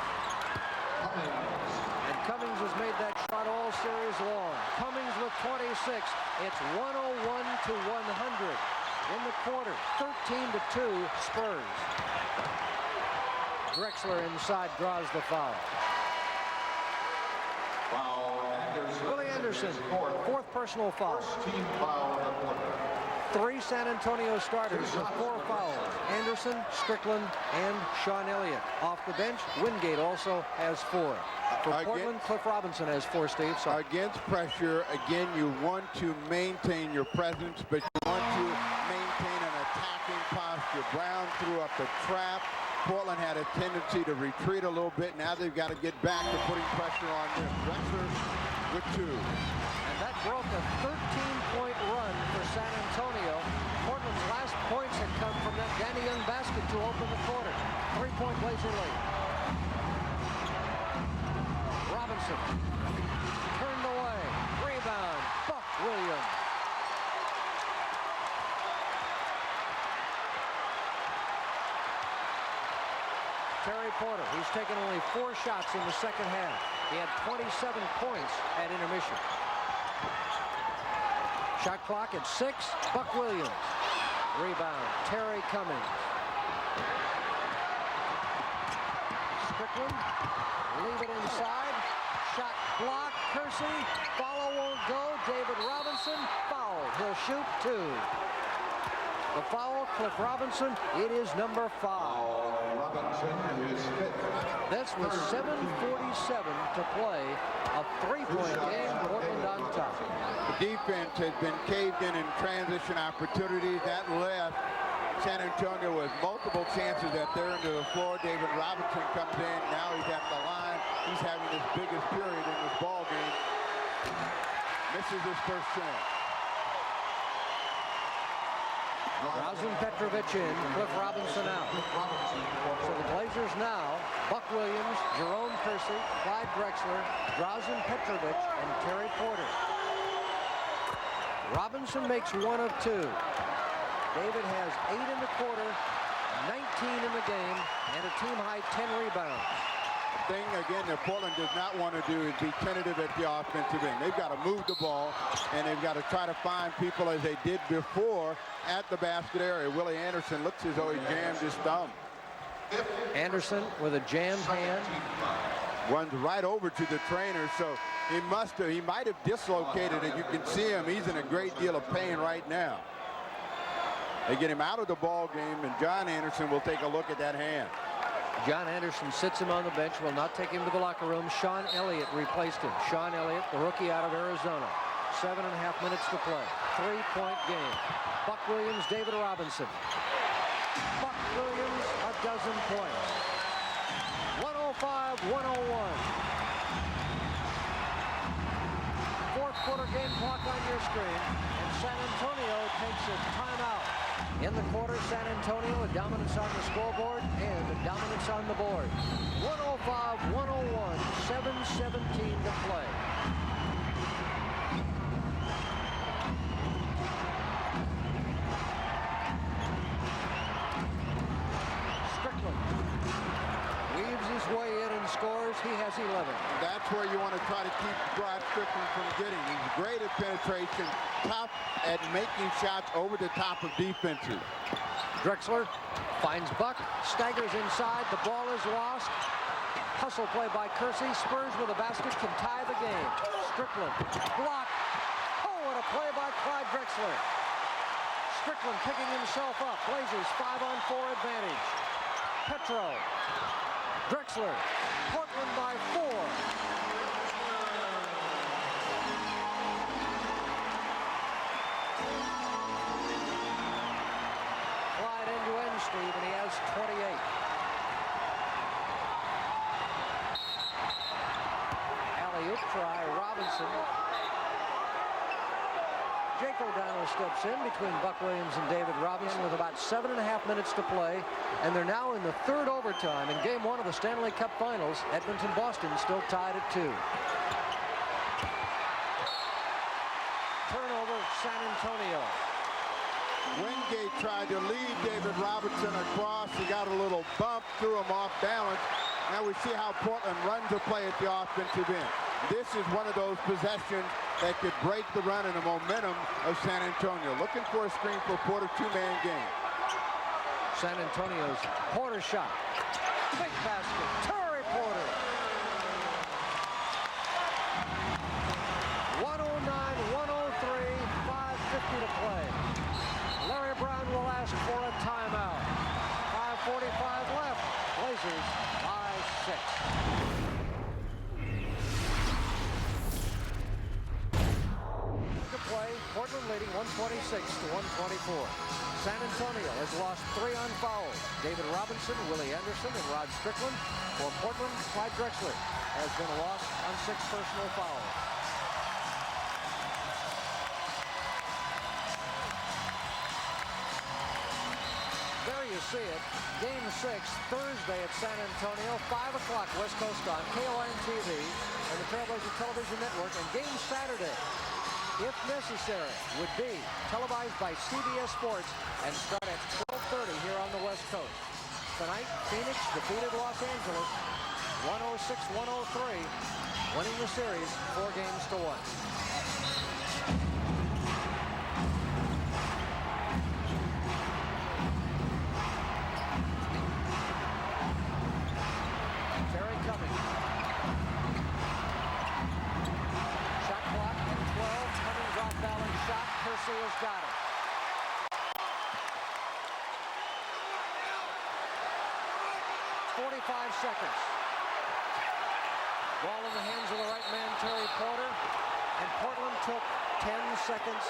And Cummings has made that shot all series long. Cummings with 26. It's 101-100. In the quarter, 13-2 Spurs. Drexler inside draws the foul. Willie Anderson, 4th personal foul. 3 San Antonio starters with 4 fouls. Anderson, Strickland, and Sean Elliott. Off the bench, Wingate also has 4. For Portland, Cliff Robinson has 4, Steve. Against pressure, again, you want to maintain your presence, but you want to you. Brown threw up the trap. Portland had a tendency to retreat a little bit. Now they've got to get back to putting pressure on them. Drexler with 2. And that broke a 13-point run for San Antonio. Portland's last points had come from that Danny Young basket to open the quarter. 3-point Blazer lead. Robinson turned away. Rebound. Buck Williams. Terry Porter, who's taken only 4 shots in the second half. He had 27 points at intermission. Shot clock at 6. Buck Williams. Rebound. Terry Cummings. Strickland. Leave it inside. Shot blocked. Kersey. Follow won't go. David Robinson. Fouled. He'll shoot 2. The foul, Cliff Robinson. It is number 5. Robinson is 5th. That's with 7:47 to play. A 3-point game. Portland on top. The defense has been caved in transition opportunities. That left San Antonio with multiple chances at their end of the floor. David Robinson comes in. Now he's at the line. He's having his biggest period in this ball game. Misses his first chance. Drauzin Petrovic in, Cliff Robinson out. So the Blazers now, Buck Williams, Jerome Kersey, Clyde Drexler, Drauzin Petrovic, and Terry Porter. Robinson makes 1 of 2. David has 8 in the quarter, 19 in the game, and a team-high 10 rebounds. The thing, again, that Portland does not want to do is be tentative at the offensive end. They've got to move the ball, and they've got to try to find people as they did before at the basket area. Willie Anderson looks as though he jammed his thumb. Anderson with a jammed hand. Runs right over to the trainer, so he might have dislocated it. You can see him. He's in a great deal of pain right now. They get him out of the ball game, and John Anderson will take a look at that hand. John Anderson sits him on the bench, will not take him to the locker room. Sean Elliott replaced him. Sean Elliott, the rookie out of Arizona. 7.5 minutes to play. 3-point game. Buck Williams, David Robinson. Buck Williams, a dozen points. 105-101. Fourth quarter game clock on your screen. And San Antonio takes a timeout. In the quarter, San Antonio, a dominance on the scoreboard and a dominance on the board. 105-101, 7:17 to play. Strickland weaves his way in and scores. He has 11. That's where you want to try to keep Rod Strickland from getting. He's great at penetration, tough at making shots over the top of defenses. Drexler finds Buck, staggers inside, the ball is lost. Hustle play by Kersey. Spurs with a basket can tie the game. Strickland blocked. Oh, what a play by Clyde Drexler. Strickland picking himself up. Blazers 5-on-4 advantage. Petro. Drexler. Portland by 4. Clyde end-to-end, Steve, and he has 28. Alley-oop try, Robinson. Jake O'Donnell steps in between Buck Williams and David Robinson with about 7.5 minutes to play, and they're now in the third overtime in Game 1 of the Stanley Cup Finals. Edmonton-Boston still tied at 2. Turnover, San Antonio. Wingate tried to lead David Robinson across. He got a little bump, threw him off balance. Now we see how Portland runs the play at the offensive end. This is one of those possessions that could break the run and the momentum of San Antonio. Looking for a screen for Porter, 2-man game. San Antonio's Porter shot. Big basket. Terry Porter. 109-103, 5:50 to play. Larry Brown will ask for a timeout. 5:45 left. Blazers by 6. To play, Portland leading 126-124. San Antonio has lost 3 on fouls. David Robinson, Willie Anderson, and Rod Strickland. For Portland, Clyde Drexler has been lost on 6 personal fouls. There you see it. Game 6, Thursday at San Antonio, 5 o'clock West Coast on KON TV and the Trailblazer Television Network. And game Saturday, if necessary, would be televised by CBS Sports and start at 12:30 here on the West Coast. Tonight, Phoenix defeated Los Angeles 106-103, winning the series 4-1. Has got it. 45 seconds. Ball in the hands of the right man, Terry Porter. And Portland took 10 seconds.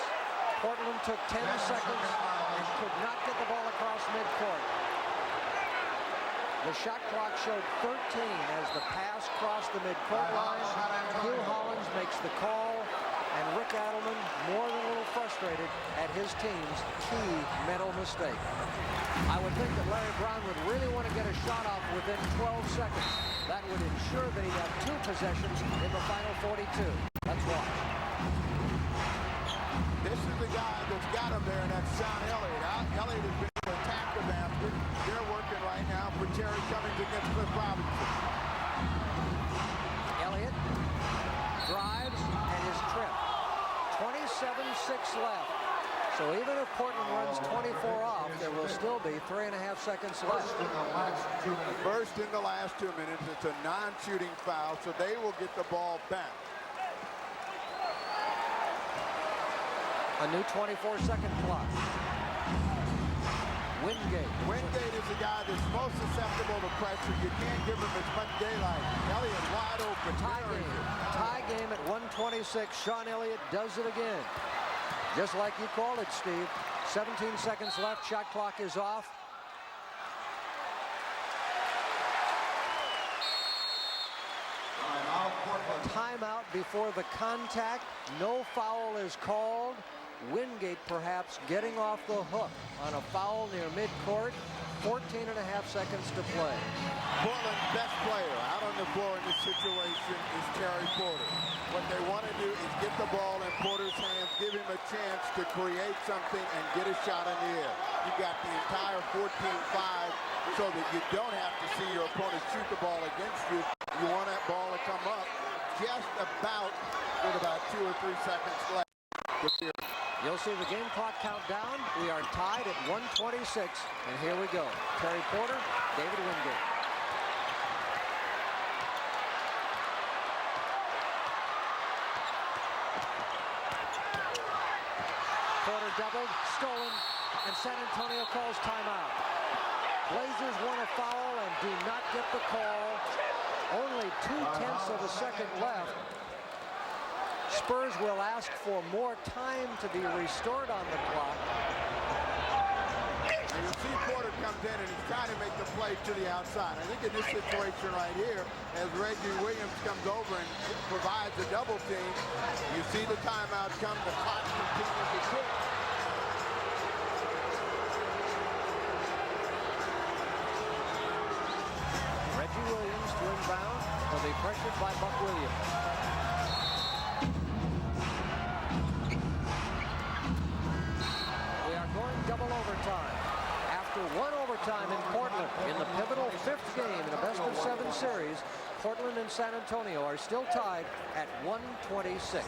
Portland took 10 seconds and could not get the ball across midcourt. The shot clock showed 13 as the pass crossed the midcourt line. Hugh Hollins makes the call. And Rick Adelman, more than a little frustrated at his team's key mental mistake. I would think that Larry Brown would really want to get a shot off within 12 seconds. That would ensure that he'd have 2 possessions in the final 42. Let's watch. This is the guy that's got him there, and that's Sean Elliott. Elliott has been able to attack the basket. They're working right now for Terry Cummings against Cliff Robinson. Elliott drives and is tripped. 27-6 left. So even if Portland runs 24 off, there will still be 3.5 seconds left. First in the last 2 minutes. It's a non-shooting foul, so they will get the ball back. A new 24-second clock. Wingate is the guy that's most susceptible to pressure. You can't give him as much daylight. Elliott wide open. Tie game at 126. Sean Elliott does it again. Just like you called it, Steve. 17 seconds left. Shot clock is off. Timeout before the contact. No foul is called. Wingate perhaps getting off the hook on a foul near midcourt. 14.5 seconds to play. Portland's best player out on the floor in this situation is Terry Porter. What they want to do is get the ball in Porter's hands, give him a chance to create something and get a shot in the air. You got the entire 14-5 so that you don't have to see your opponent shoot the ball against you. You want that ball to come up just about with about 2 or 3 seconds left. You'll see the game clock count down. We are tied at 126, and here we go. Terry Porter, David Wingate. Porter doubled, stolen, and San Antonio calls timeout. Blazers want a foul and do not get the call. Only 0.2 of a second left. Spurs will ask for more time to be restored on the clock. And you see Porter comes in and he's trying to make the play to the outside. I think in this situation right here, as Reggie Williams comes over and provides a double team, you see the timeout come, the clock continues to tick. Reggie Williams to inbound, will be pressured by Buck Williams. Double overtime. After 1 overtime in Portland in the pivotal 5th game in a best-of-7 series, Portland and San Antonio are still tied at 126.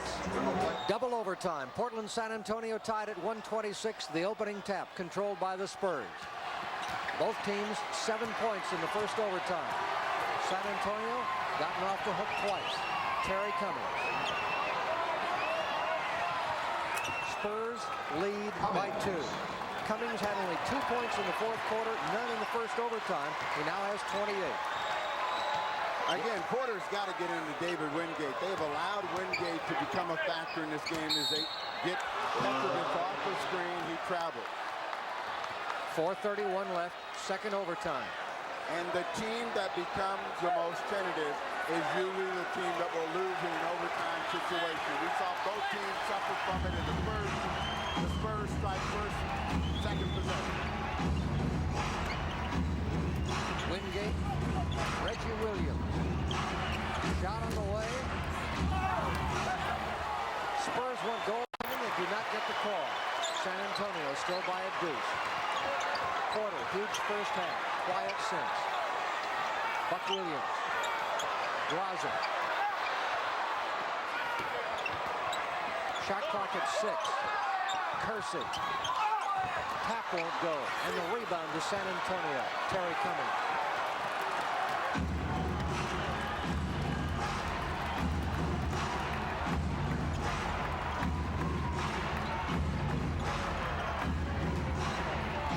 Double overtime. Portland, San Antonio tied at 126. The opening tap controlled by the Spurs. Both teams 7 points in the first overtime. San Antonio gotten off the hook twice. Terry Cummings. Spurs lead by 2. Cummings had only 2 points in the 4th quarter, none in the first overtime. He now has 28. Again, Porter's got to get into David Wingate. They've allowed Wingate to become a factor in this game as they get Petrovich off the screen. He travels. 4:31 left, second overtime. And the team that becomes the most tentative is usually the team that will lose in an overtime situation. We saw both teams suffer from it in the first. The Spurs strike first, second possession. Wingate, Reggie Williams. Shot on the way. Spurs want goal and do not get the call. San Antonio still by a deuce. Porter, huge first half. Quiet since. Buck Williams. Draws it. Shot clock at 6. Kersey. Tap won't go. And the rebound to San Antonio. Terry Cummings.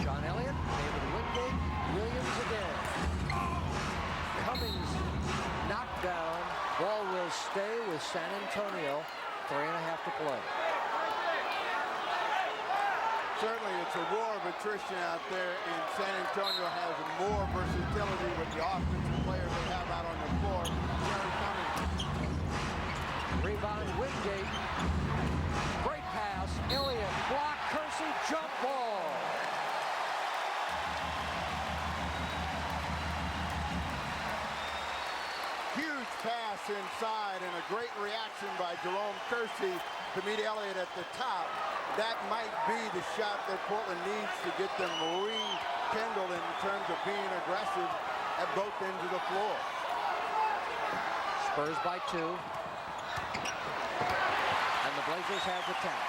Sean Elliott, David Wingate, Williams again. Cummings knocked down. Ball will stay with San Antonio. 3.5 to play. Certainly, it's a war of attrition out there, and San Antonio has more versatility with the offensive players they have out on the floor. Terry Cummings. Rebound, Wingate. Great pass. Elliott, block, Kersey, jump ball. Huge pass inside and a great reaction by Jerome Kersey to meet Elliott at the top. That might be the shot that Portland needs to get them rekindled in terms of being aggressive at both ends of the floor. Spurs by 2. And the Blazers have the tap.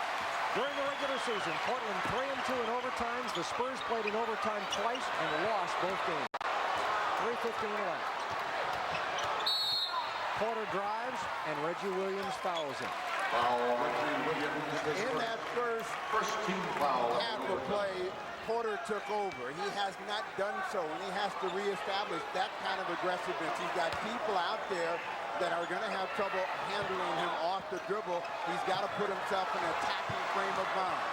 During the regular season, Portland 3-2 in overtimes. The Spurs played in overtime twice and lost both games. 3:15 left. Porter drives, and Reggie Williams fouls him. In that first team foul. half of play, Porter took over. He has not done so, and he has to reestablish that kind of aggressiveness. He's got people out there that are going to have trouble handling him off the dribble. He's got to put himself in an attacking frame of mind.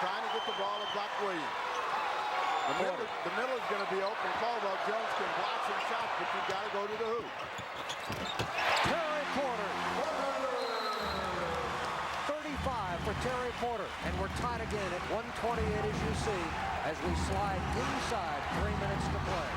Trying to get the ball to Buck Williams. The middle is going to be open. Caldwell Jones can block some shots, but you've got to go to the hoop. Terry Porter. 35 for Terry Porter. And we're tied again at 128 as you see as we slide inside 3 minutes to play.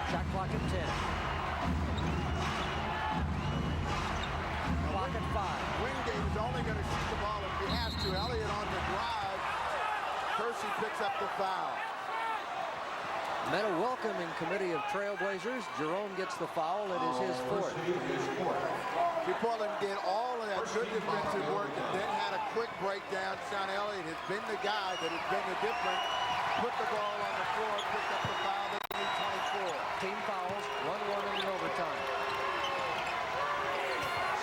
Shot clock at 10. Clock at 5. Wingate is only going to shoot the ball if he has to. Elliott on the drive. Kersey picks up the foul. Met a welcoming committee of Trailblazers. Jerome gets the foul. It is his fourth. Portland did all of that good defensive work and then had a quick breakdown. Sean Elliott has been the guy that has been the difference. Put the ball on the floor, picked up the foul that he needs 24. Team fouls, 1-1 in overtime.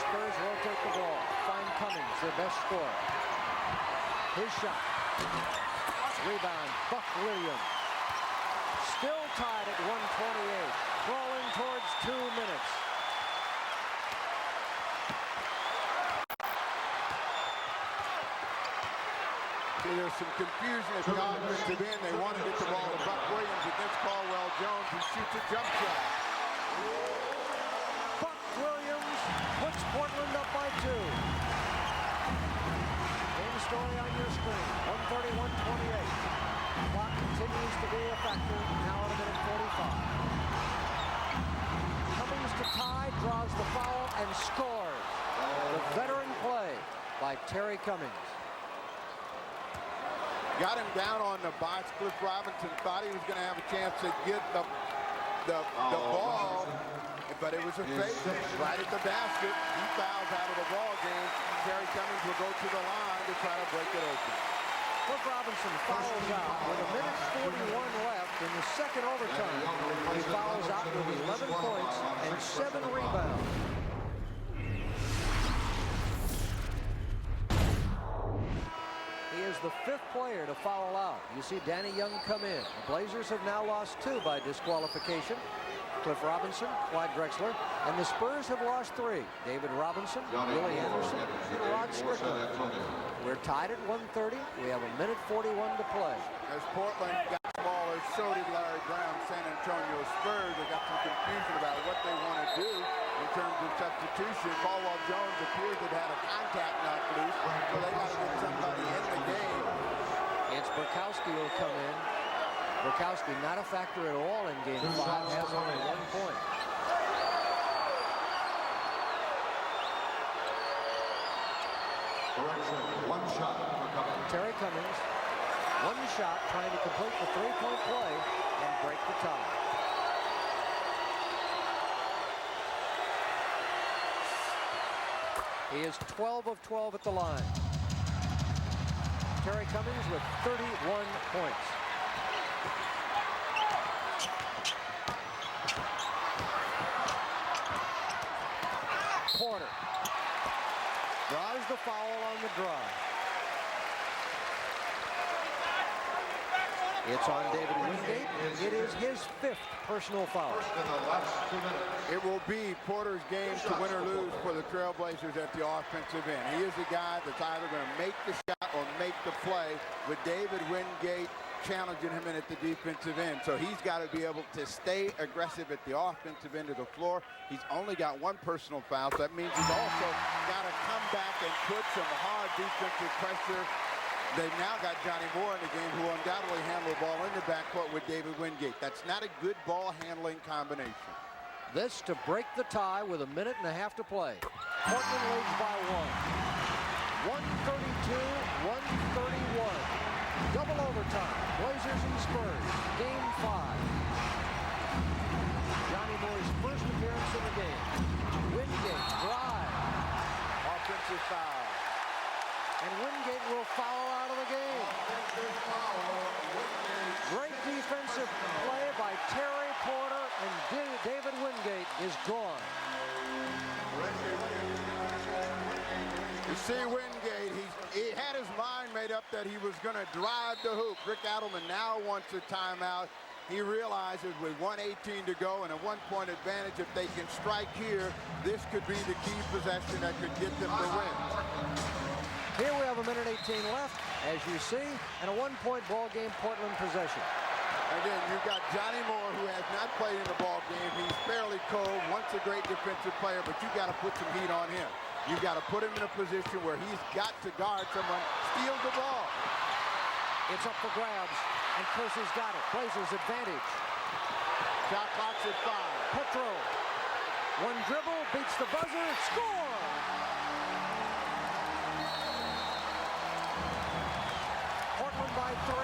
Spurs rotate the ball. Find Cummings, their best scorer. His shot. Rebound, Buck Williams. Still tied at 128. Crawling towards 2 minutes. See, there's some confusion at the offensive end. They want to get the ball to Buck Williams against Caldwell Jones, who shoots a jump shot. Buck Williams puts Portland up by 2. Game story on your screen. 131-28. Clock continues to be a factor. Now at a minute 45. Cummings to tie, draws the foul, and scores. The veteran play by Terry Cummings. Got him down on the box. Cliff Robinson thought he was going to have a chance to get the ball, but it was a fake right at the basket. He fouls out of the ball game. Terry Cummings will go to the line to try to break it open. Cliff Robinson fouls out with a minute 41 left in the second overtime. He fouls out with 11 points and 7 rebounds. He is the 5th player to foul out. You see Danny Young come in. The Blazers have now lost 2 by disqualification. Cliff Robinson, Clyde Drexler, and the Spurs have lost 3. David Robinson, Willie Anderson, and Rod Strickland. We're tied at 1:30. We have 1:41 to play. As Portland got smaller, so did Larry Brown. San Antonio Spurs, they got some confusion about what they want to do in terms of substitution. Caldwell Jones appears to have had a contact knocked loose, so they got to get somebody in the game. It's Burkowski will come in. Burkowski not a factor at all in game 5, has only 1 point. Correction, 1 shot for Cummings. Terry Cummings, 1 shot trying to complete the 3-point play and break the tie. He is 12 of 12 at the line. Terry Cummings with 31 points. Porter draws the foul on the drive. It's on David Wingate. It is his 5th personal foul. In the last 2 minutes. It will be Porter's game to win or lose for the Trailblazers at the offensive end. He is the guy that's either going to make the shot or make the play, with David Wingate challenging him in at the defensive end. So he's got to be able to stay aggressive at the offensive end of the floor. He's only got 1 personal foul, so that means he's also got to come back and put some hard defensive pressure. They've now got Johnny Moore in the game, who undoubtedly handle the ball in the backcourt with David Wingate. That's not a good ball handling combination. This to break the tie with 1.5 minutes to play. Portland leads by 1. 132-131. Double overtime. Blazers and Spurs. Game 5. Johnny Moore's first appearance in the game. Wingate drive. Offensive foul. And Wingate will foul out of the game. Great defensive play by Terry Porter, and David Wingate is gone. You see Wingate, he had his mind made up that he was going to drive the hoop. Rick Adelman now wants a timeout. He realizes with 1:18 to go and a 1-point advantage, if they can strike here, this could be the key possession that could get them the win. Here we have 1:18 left, as you see, and a 1-point ball game Portland possession. Again, you've got Johnny Moore, who has not played in the ball game. He's fairly cold, once a great defensive player, but you got to put some heat on him. You've got to put him in a position where he's got to guard someone, steal the ball. It's up for grabs, and Kersey's got it. Blazers advantage. Shot clock's at 5. Petro, 1 dribble, beats the buzzer, score! Portland by 3,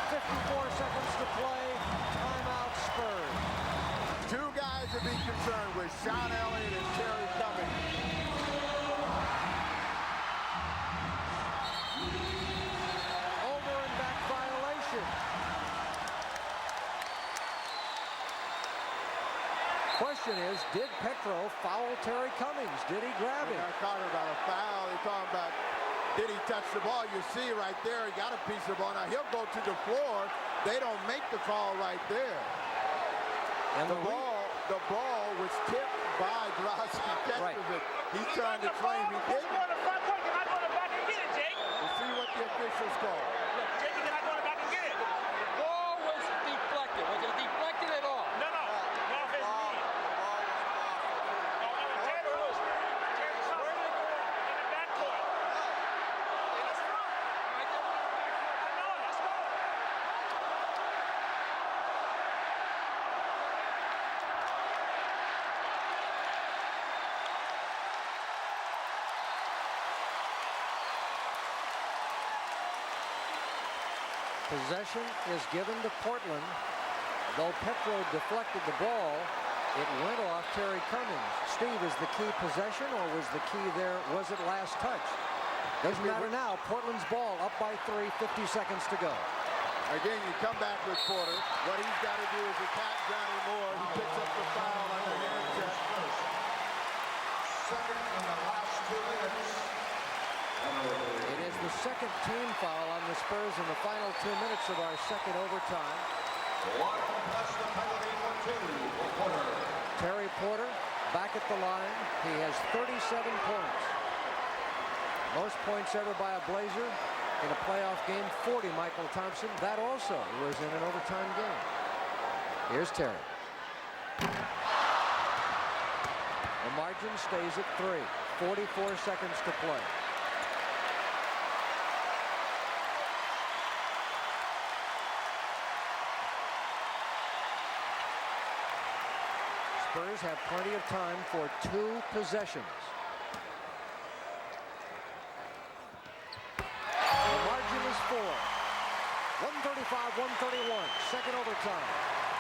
54 seconds to play. Timeout Spurs. 2 guys to be concerned with, Sean Elliott and Terry Cummings. Over and back violation. Question is, did Petro foul Terry Cummings? Did he grab him? They're not talking about a foul. They're talking about, did he touch the ball? You see right there, he got a piece of the ball. Now he'll go to the floor. They don't make the call right there. And the ball was tipped by Drosky. Right. He's trying to claim he did. Go to the front court. You're not going back and get it, Jake. We'll see what the officials call. Look, Jake, you're not going back and get it. The ball was deflected. Was it deflected at all? No, no. No, if it's me. Terry was where they go in the backcourt. In the front. Right there in the backcourt. I know. Let's go. Possession is given to Portland. Though Petro deflected the ball, it went off Terry Cummings. Steve, is the key possession, or was the key there, was it last touch? Doesn't matter now. Portland's ball up by 3, 50 seconds to go. Again, you come back with Porter. What he's got to do is attack Johnny Moore. He picks up the foul on the hand check. Second in the last 2 minutes. It is the second team foul on the Spurs in the final 2 minutes of our second overtime. 1 plus the penalty for 2 for Porter. Terry Porter back at the line. He has 37 points. Most points ever by a Blazer in a playoff game, 40, Michael Thompson. That also was in an overtime game. Here's Terry. The margin stays at 3. 44 seconds to play. Spurs have plenty of time for 2 possessions. The margin is 4. 135-131. Second overtime.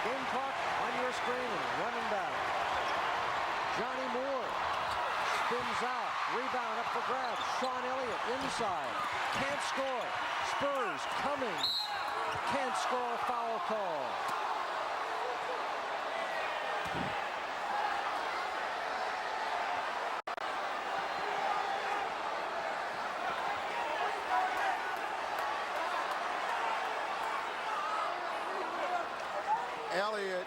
Game clock on your screen and running down. Johnny Moore spins out. Rebound up for grabs. Sean Elliott inside. Can't score. Spurs coming. Can't score. A foul call. Elliott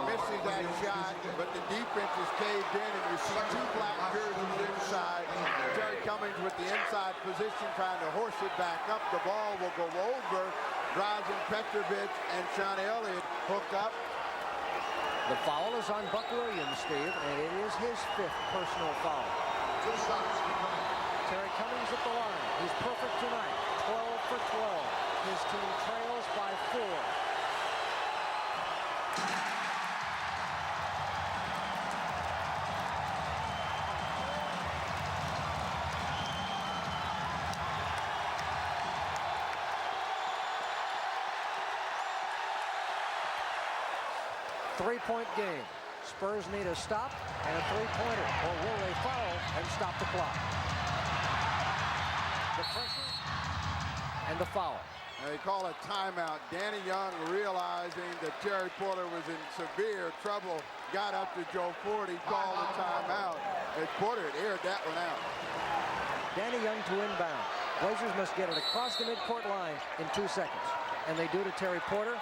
misses that shot, but the defense is caved in, and you see 2 black jerseys inside. Terry Cummings with the inside position trying to horse it back up. The ball will go over. Drazen Petrovic and Sean Elliott hook up. The foul is on Buck Williams, Steve, and it is his 5th personal foul. 2 shots remaining. Terry Cummings at the line. He's perfect tonight. 12 for 12. His team trails by 4. 3-point game. Spurs need a stop and a 3-pointer, or will they foul and stop the clock? The pressure and the foul. And they call a timeout. Danny Young, realizing that Terry Porter was in severe trouble, got up to Joe Ford. He called a timeout, and Porter had aired that one out. Danny Young to inbound. Blazers must get it across the midcourt line in 2 seconds. And they do to Terry Porter.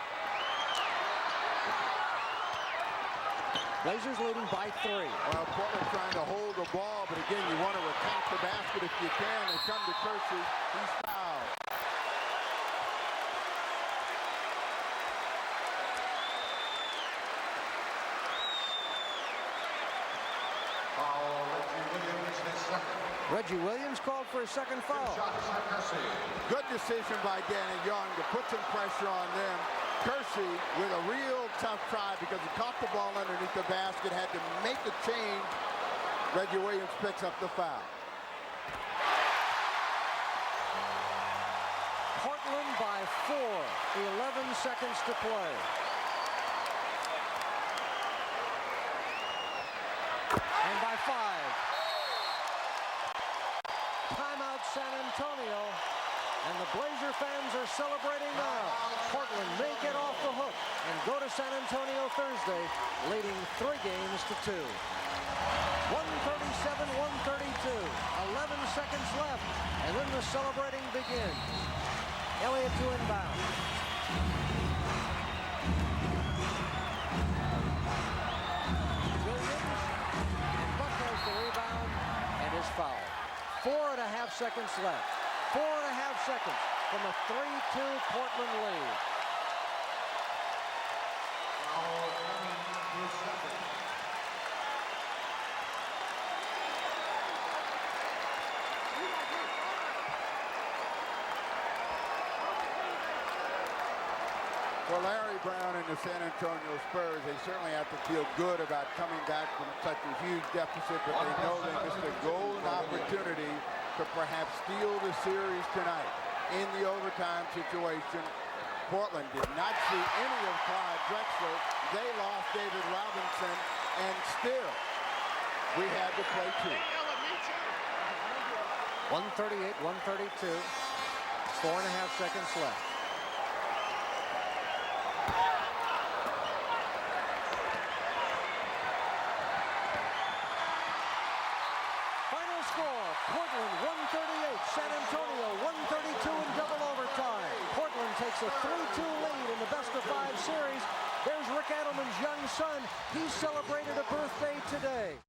Blazers leading by 3. Well, Portland trying to hold the ball, but again, you want to attack the basket if you can. They come to Kersey. He's fouled. Foul, Reggie Williams, his second. Reggie Williams called for a second foul. Shots for Kersey. Good decision by Danny Young to put some pressure on them. Kersey with a real tough try because he caught the ball underneath the basket, had to make a change. Reggie Williams picks up the foul. Portland by 4. 11 seconds to play. And by 5. Timeout San Antonio. And the Blazer fans are celebrating now. Portland may get off the hook and go to San Antonio Thursday, leading 3 games to 2. 137-132. 11 seconds left, and then the celebrating begins. Elliott to inbound. Williams, and Buck has the rebound and is fouled. 4.5 seconds left. 4.5 seconds from a 3-2 Portland lead. Foul, his second. For Larry Brown and the San Antonio Spurs, they certainly have to feel good about coming back from such a huge deficit, but they know they missed a golden opportunity to perhaps steal the series tonight. In the overtime situation, Portland did not see any of Clyde Drexler. They lost David Robinson, and still, we had to play 2. 138-132. 4.5 seconds left.